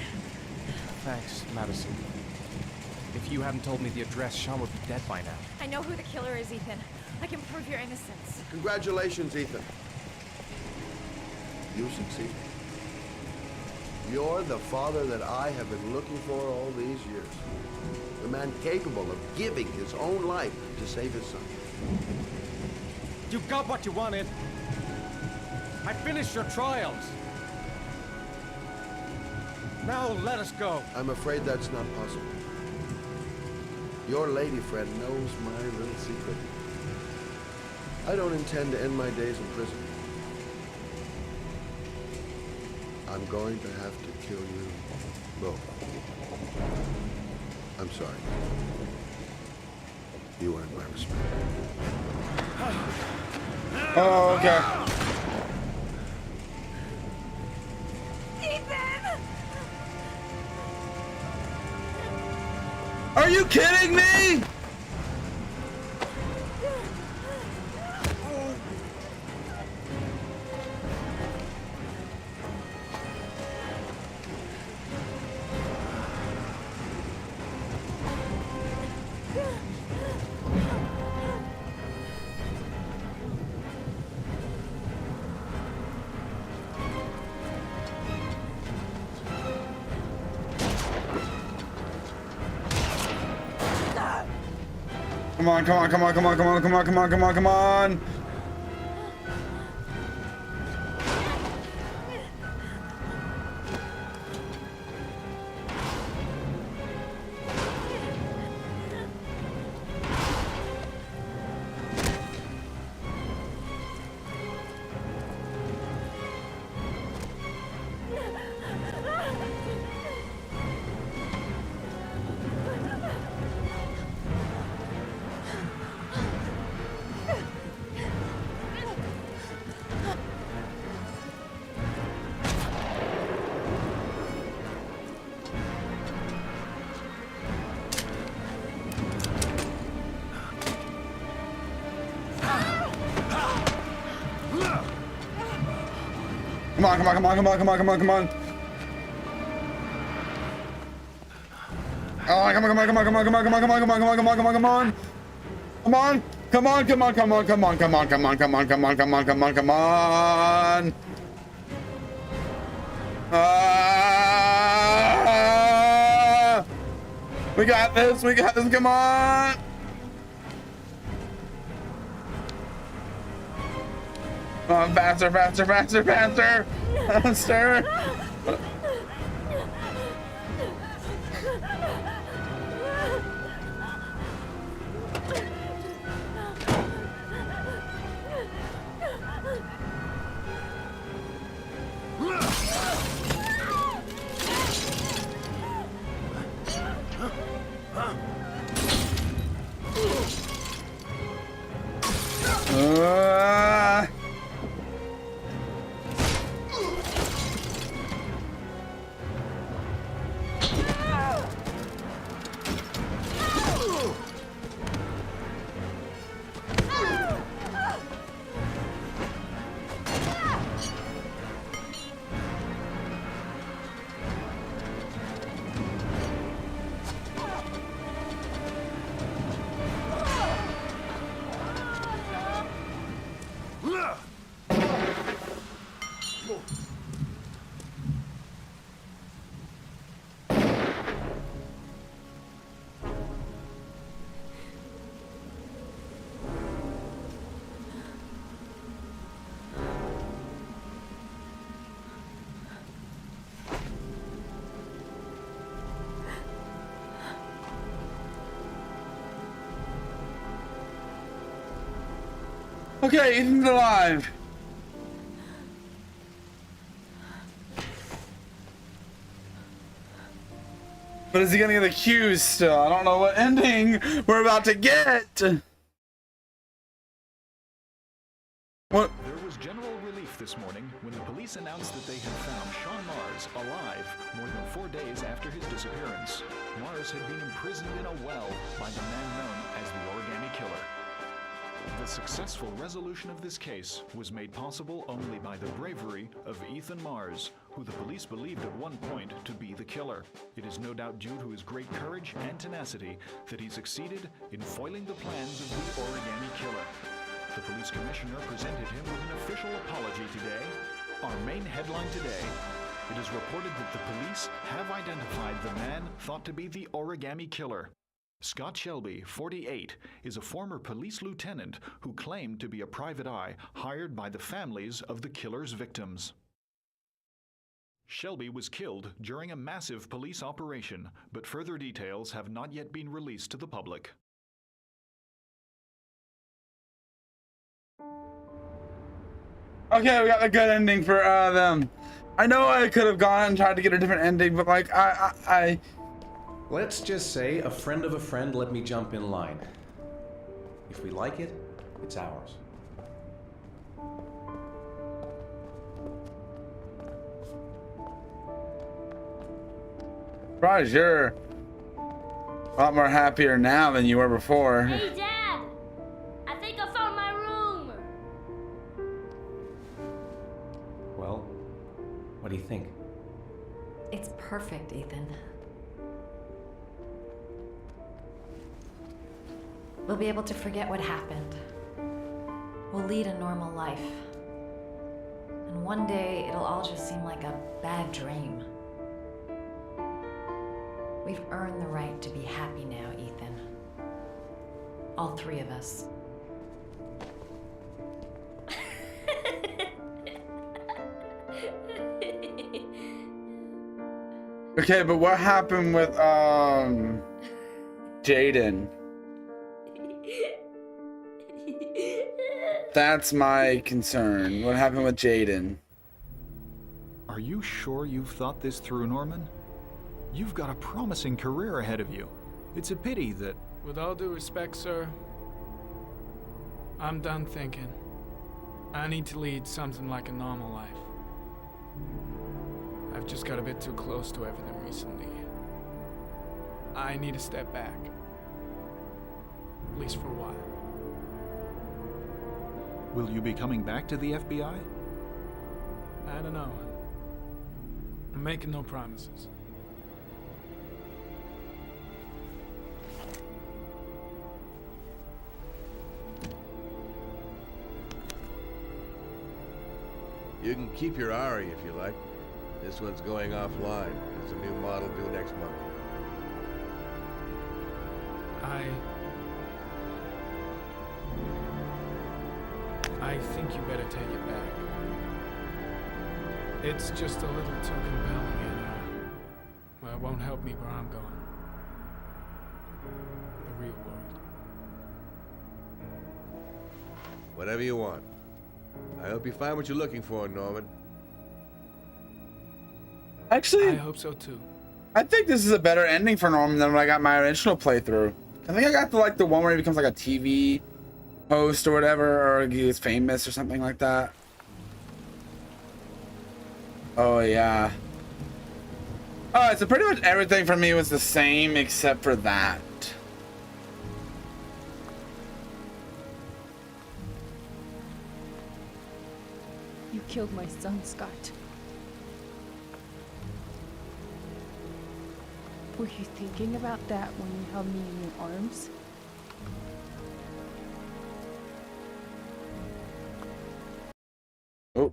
Thanks, Madison. If you hadn't told me the address, Sean would be dead by now.
I know who the killer is, Ethan. I can prove your innocence.
Congratulations, Ethan. You succeeded. You're the father that I have been looking for all these years. The man capable of giving his own life to save his son.
You got what you wanted. I finished your trials. Now let us go.
I'm afraid that's not possible. Your lady friend knows my little secret. I don't intend to end my days in prison. I'm going to have to kill you both. I'm sorry. You earned my respect.
Oh, okay.
Ethan!
Are you kidding me? Come on, come on, come on, come on, come on, come on, come on, come on, come on. Come on, come on, come on, come on, come on, come on, come on. Oh, come on, come on, come on, come on, come on, come on, come on, come on, come on, come on, come on, come on. Come on, come on, come on, come on, come on, come on, come on, come on, come on, come on, come on, come on. We got this, come on. Come on, faster, faster, faster, faster, faster. Okay, Ethan's alive. But is he gonna get accused still? I don't know what ending we're about to get. What?
There was general relief this morning when the police announced that they had found Sean Mars alive more than 4 days after his disappearance. Mars had been imprisoned in a well by the man known as the Origami Killer. The successful resolution of this case was made possible only by the bravery of Ethan Mars, who the police believed at one point to be the killer. It is no doubt due to his great courage and tenacity that he succeeded in foiling the plans of the Origami Killer. The police commissioner presented him with an official apology today. Our main headline today: it is reported that the police have identified the man thought to be the Origami Killer. Scott Shelby, 48, is a former police lieutenant who claimed to be a private eye hired by the families of the killer's victims. Shelby was killed during a massive police operation, but further details have not yet been released to the public.
Okay, we got a good ending for them. I know I could have gone and tried to get a different ending, but like I
Let's just say a friend of a friend let me jump in line. If we like it, it's ours.
Raj, you're a lot more happier now than you were before.
Hey, Dad! I think I found my room!
Well, what do you think?
It's perfect, Ethan. We'll be able to forget what happened. We'll lead a normal life. And one day, it'll all just seem like a bad dream. We've earned the right to be happy now, Ethan. All three of us.
Okay, but what happened with Jaden? That's my concern. What happened with Jaden?
Are you sure you've thought this through, Norman? You've got a promising career ahead of you. It's a pity that...
With all due respect, sir, I'm done thinking. I need to lead something like a normal life. I've just got a bit too close to everything recently. I need to step back. At least for a while.
Will you be coming back to the FBI?
I don't know. I'm making no promises.
You can keep your Ari if you like. This one's going offline. There's a new model due next month.
I think you better take it back. It's just a little too compelling and, well, it won't help me where I'm going. The real world.
Whatever you want. I hope you find what you're looking for, Norman.
Actually,
I hope so too.
I think this is a better ending for Norman than when I got my original playthrough. I think I got the one where he becomes like a TV host or whatever, or he gets famous or something like that. Oh yeah. Alright, so pretty much everything for me was the same except for that.
You killed my son, Scott. Were you thinking about that when you held me in your arms?
Oh.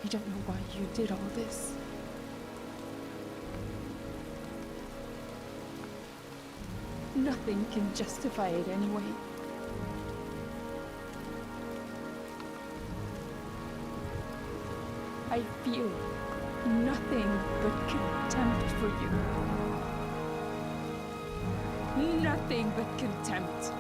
I don't know why you did all this. Nothing can justify it anyway. I feel nothing but contempt for you. Nothing but contempt.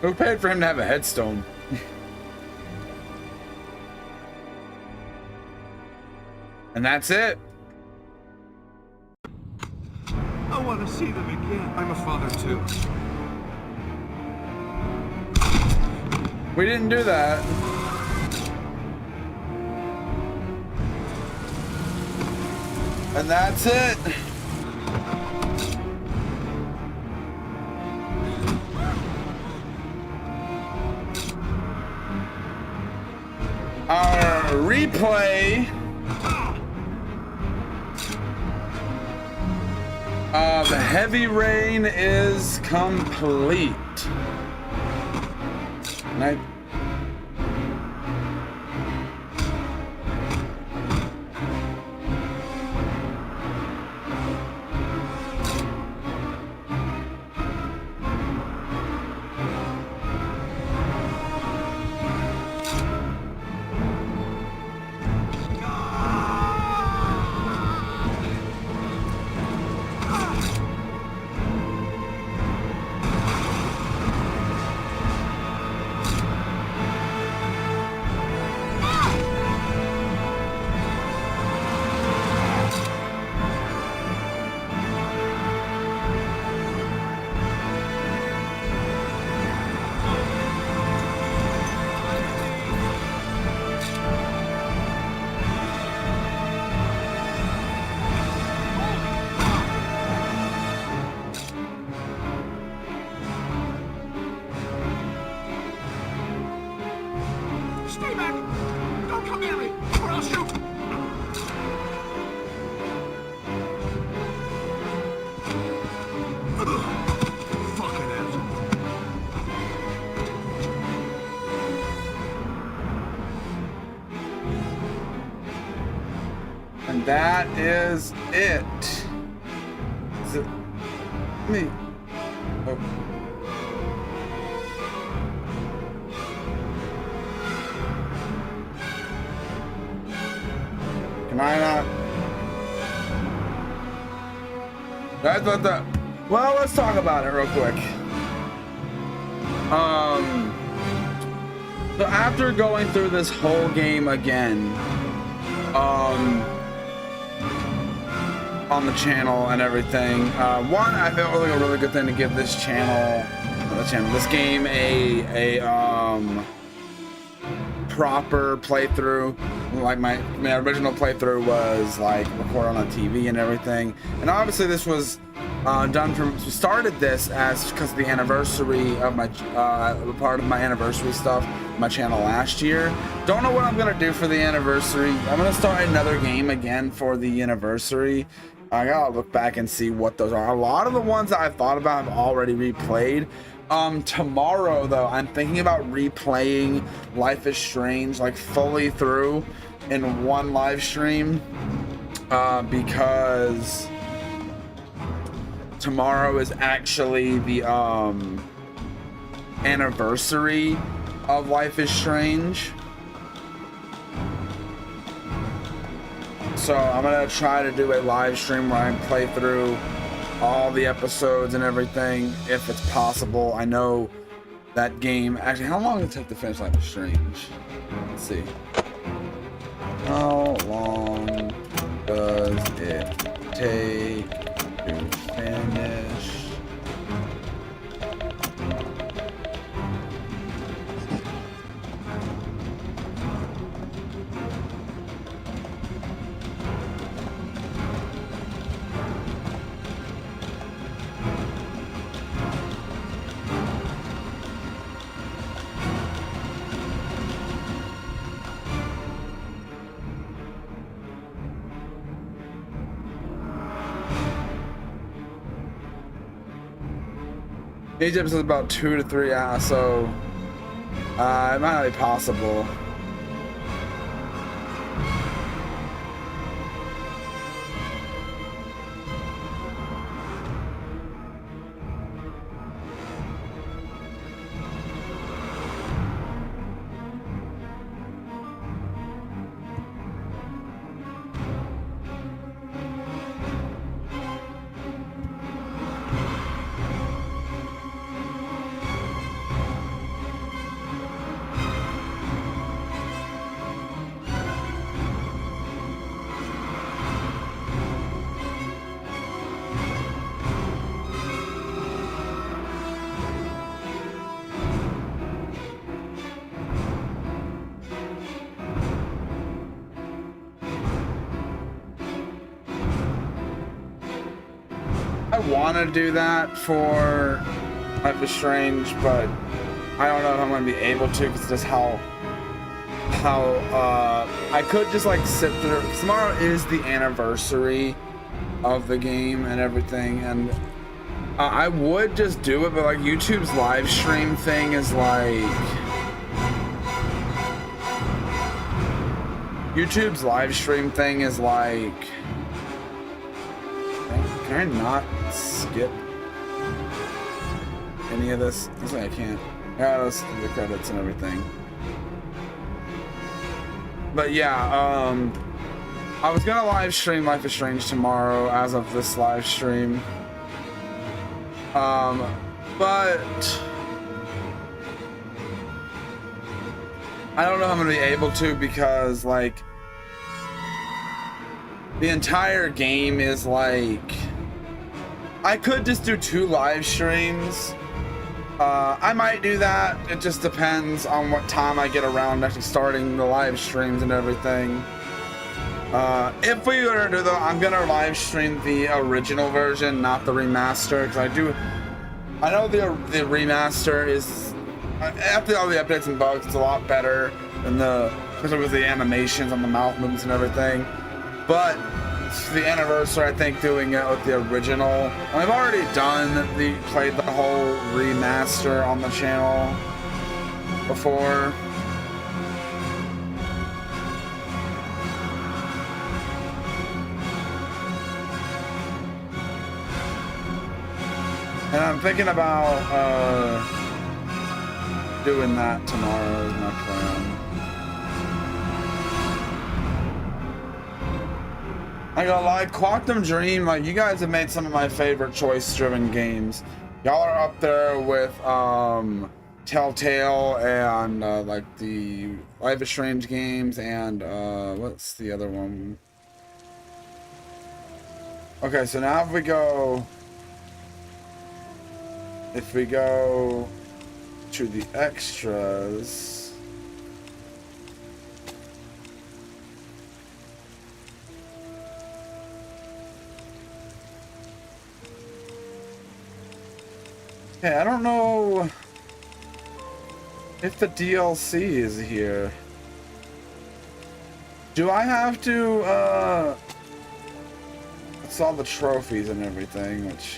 Who paid for him to have a headstone? And that's it.
I want to see them again. I'm a father too.
We didn't do that. And that's it. Our replay of Heavy Rain is complete. And I
Stay back! Don't come near me, or I'll shoot! Fucking asshole.
And that is it. Is it me? Oh. Can I not? I thought that. Well, let's talk about it real quick. So after going through this whole game again, on the channel and everything, one, I felt like a really good thing to give this channel, this game proper playthrough. Like my original playthrough was like recorded on a TV and everything. And obviously this was done from, started this as because of the anniversary of my part of my anniversary stuff, my channel last year. Don't know what I'm gonna do for the anniversary. I'm gonna start another game again for the anniversary. I gotta look back and see what those are. A lot of the ones that I thought about I've already replayed. Tomorrow though, I'm thinking about replaying Life is Strange like fully through in one live stream, because tomorrow is actually the anniversary of Life is Strange. So I'm gonna try to do a live stream where I play through all the episodes and everything if it's possible. I know that game, actually, how long did it take to finish Life is Strange? Let's see. How long does it take to finish? Each episode is about 2 to 3 hours, so it might not be possible. I want to do that for Life is Strange, but I don't know if I'm going to be able to, because just how I could just like sit through. Tomorrow is the anniversary of the game and everything, and I would just do it, but like YouTube's live stream thing is like can I not skip any of this? Looks like I can't. Yeah, let's do the credits and everything. But yeah, I was gonna live stream Life is Strange tomorrow as of this live stream. But I don't know if I'm gonna be able to, because like the entire game is like, I could just do 2 live streams. I might do that. It just depends on what time I get around actually starting the live streams and everything. If we were to do though, I'm gonna live stream the original version, not the remaster, because I know the remaster is, after all the updates and bugs, it's a lot better than especially with the animations on the mouth movements and everything. But for the anniversary, I think doing it with the original. I've already played the whole remaster on the channel before. And I'm thinking about doing that tomorrow is my plan. I gotta lie, Quantum Dream, like, you guys have made some of my favorite choice-driven games. Y'all are up there with Telltale and like the Life is Strange games and what's the other one? Okay, so now if we go to the extras, Okay, I don't know if the DLC is here. Do I have to, it's all the trophies and everything, which...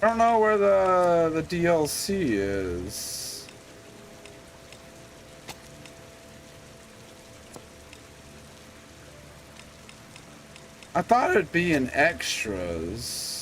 I don't know where the DLC is. I thought it'd be in extras.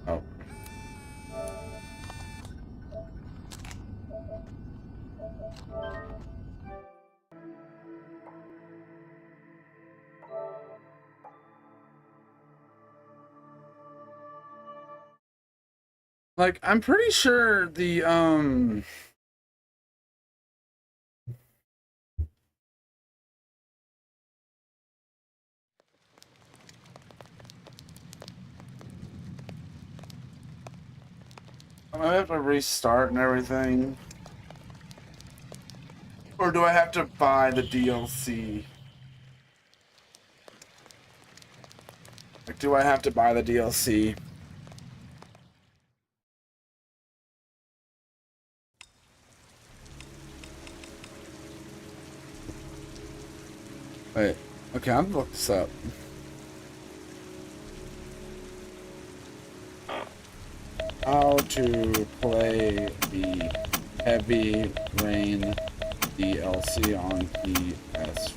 Oh. Like, I'm pretty sure the, I have to restart and everything. Or do I have to buy the DLC? Like, do I have to buy the DLC? Wait, okay, I'm gonna look this up. How to play the Heavy Rain DLC on PS.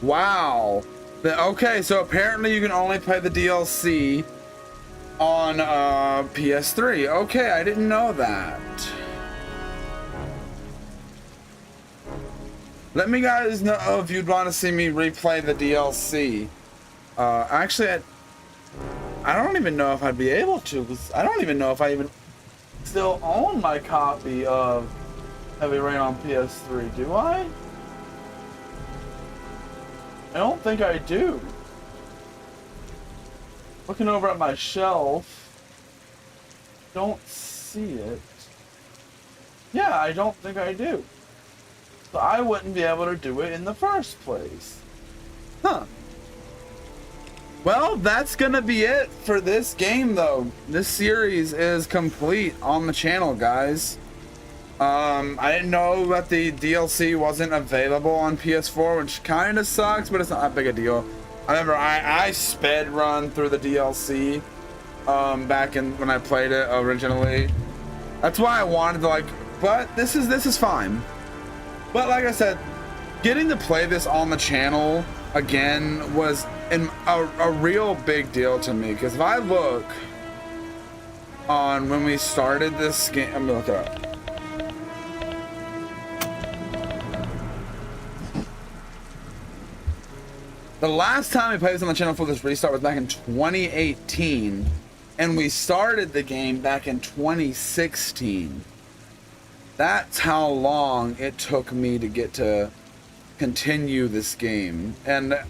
Wow. Okay, so apparently you can only play the DLC on PS3. Okay, I didn't know that. Let me guys know if you'd want to see me replay the DLC. Actually, I don't even know if I'd be able to, 'cause I don't even know if I even still own my copy of Heavy Rain on PS3. Do I? I don't think I do. Looking over at my shelf, don't see it. Yeah, I don't think I do. So I wouldn't be able to do it in the first place. Huh. Well, that's gonna be it for this game though. This series is complete on the channel, guys. I didn't know that the DLC wasn't available on PS4, which kind of sucks, but it's not that big a deal. I remember I sped run through the DLC back in when I played it originally. That's why I wanted to but this is fine. But like I said, getting to play this on the channel again was a real big deal to me, because if I look on when we started this game, I'm gonna look it up. The last time we played this on the channel for this restart was back in 2018, and we started the game back in 2016. That's how long it took me to get to continue this game, and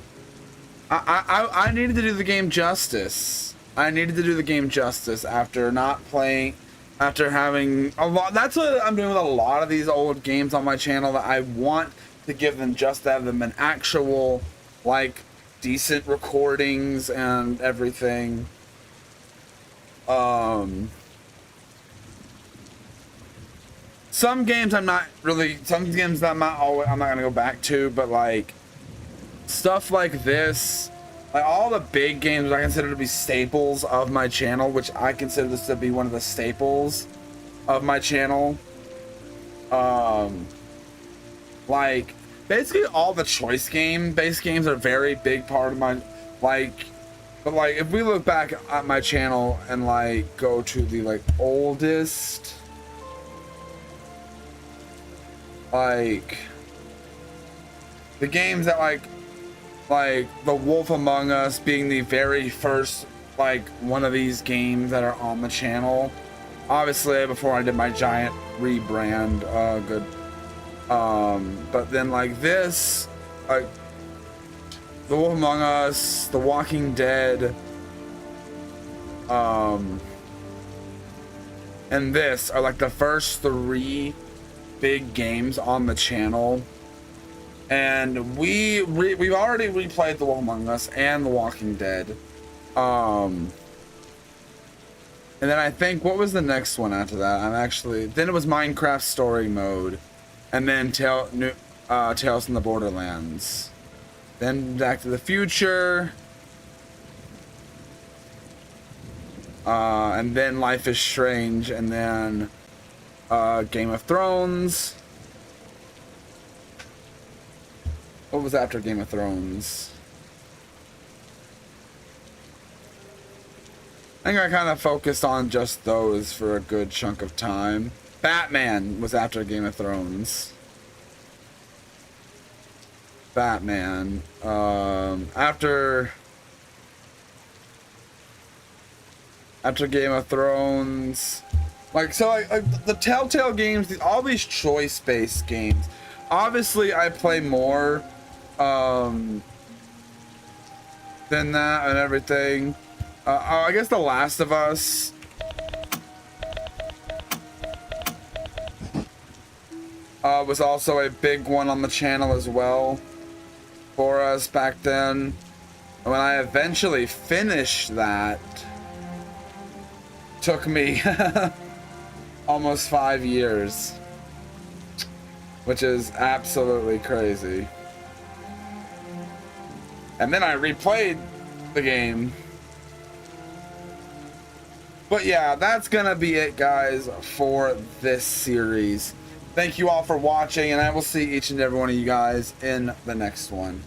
I needed to do the game justice. I needed to do the game justice after not playing, after having a lot. That's what I'm doing with a lot of these old games on my channel, that I want to give them just have them an actual, like, decent recordings and everything. Some games I'm not gonna go back to, but like stuff like this, like all the big games I consider to be staples of my channel, which I consider this to be one of the staples of my channel. Like basically all the choice based games are a very big part of my, like, but like if we look back at my channel and like go to the like oldest, like the games that like The Wolf Among Us being the very first like one of these games that are on the channel, obviously before I did my giant rebrand, but then like this, like The Wolf Among Us, The Walking Dead, and this are like the first 3 big games on the channel. And we've already replayed The Wolf Among Us and The Walking Dead. And then I think, what was the next one after that? Then it was Minecraft Story Mode. And then Tales from the Borderlands. Then Back to the Future. And then Life is Strange. And then Game of Thrones. What was after Game of Thrones? I think I kind of focused on just those for a good chunk of time. Batman was after Game of Thrones. Batman. After Game of Thrones. Like the Telltale games, all these choice-based games. Obviously, I play more than that and everything. I guess The Last of Us. Was also a big one on the channel as well for us back then. When I eventually finished that, took me almost 5 years, which is absolutely crazy. And then I replayed the game. But yeah, that's gonna be it, guys, for this series. Thank you all for watching, and I will see each and every one of you guys in the next one.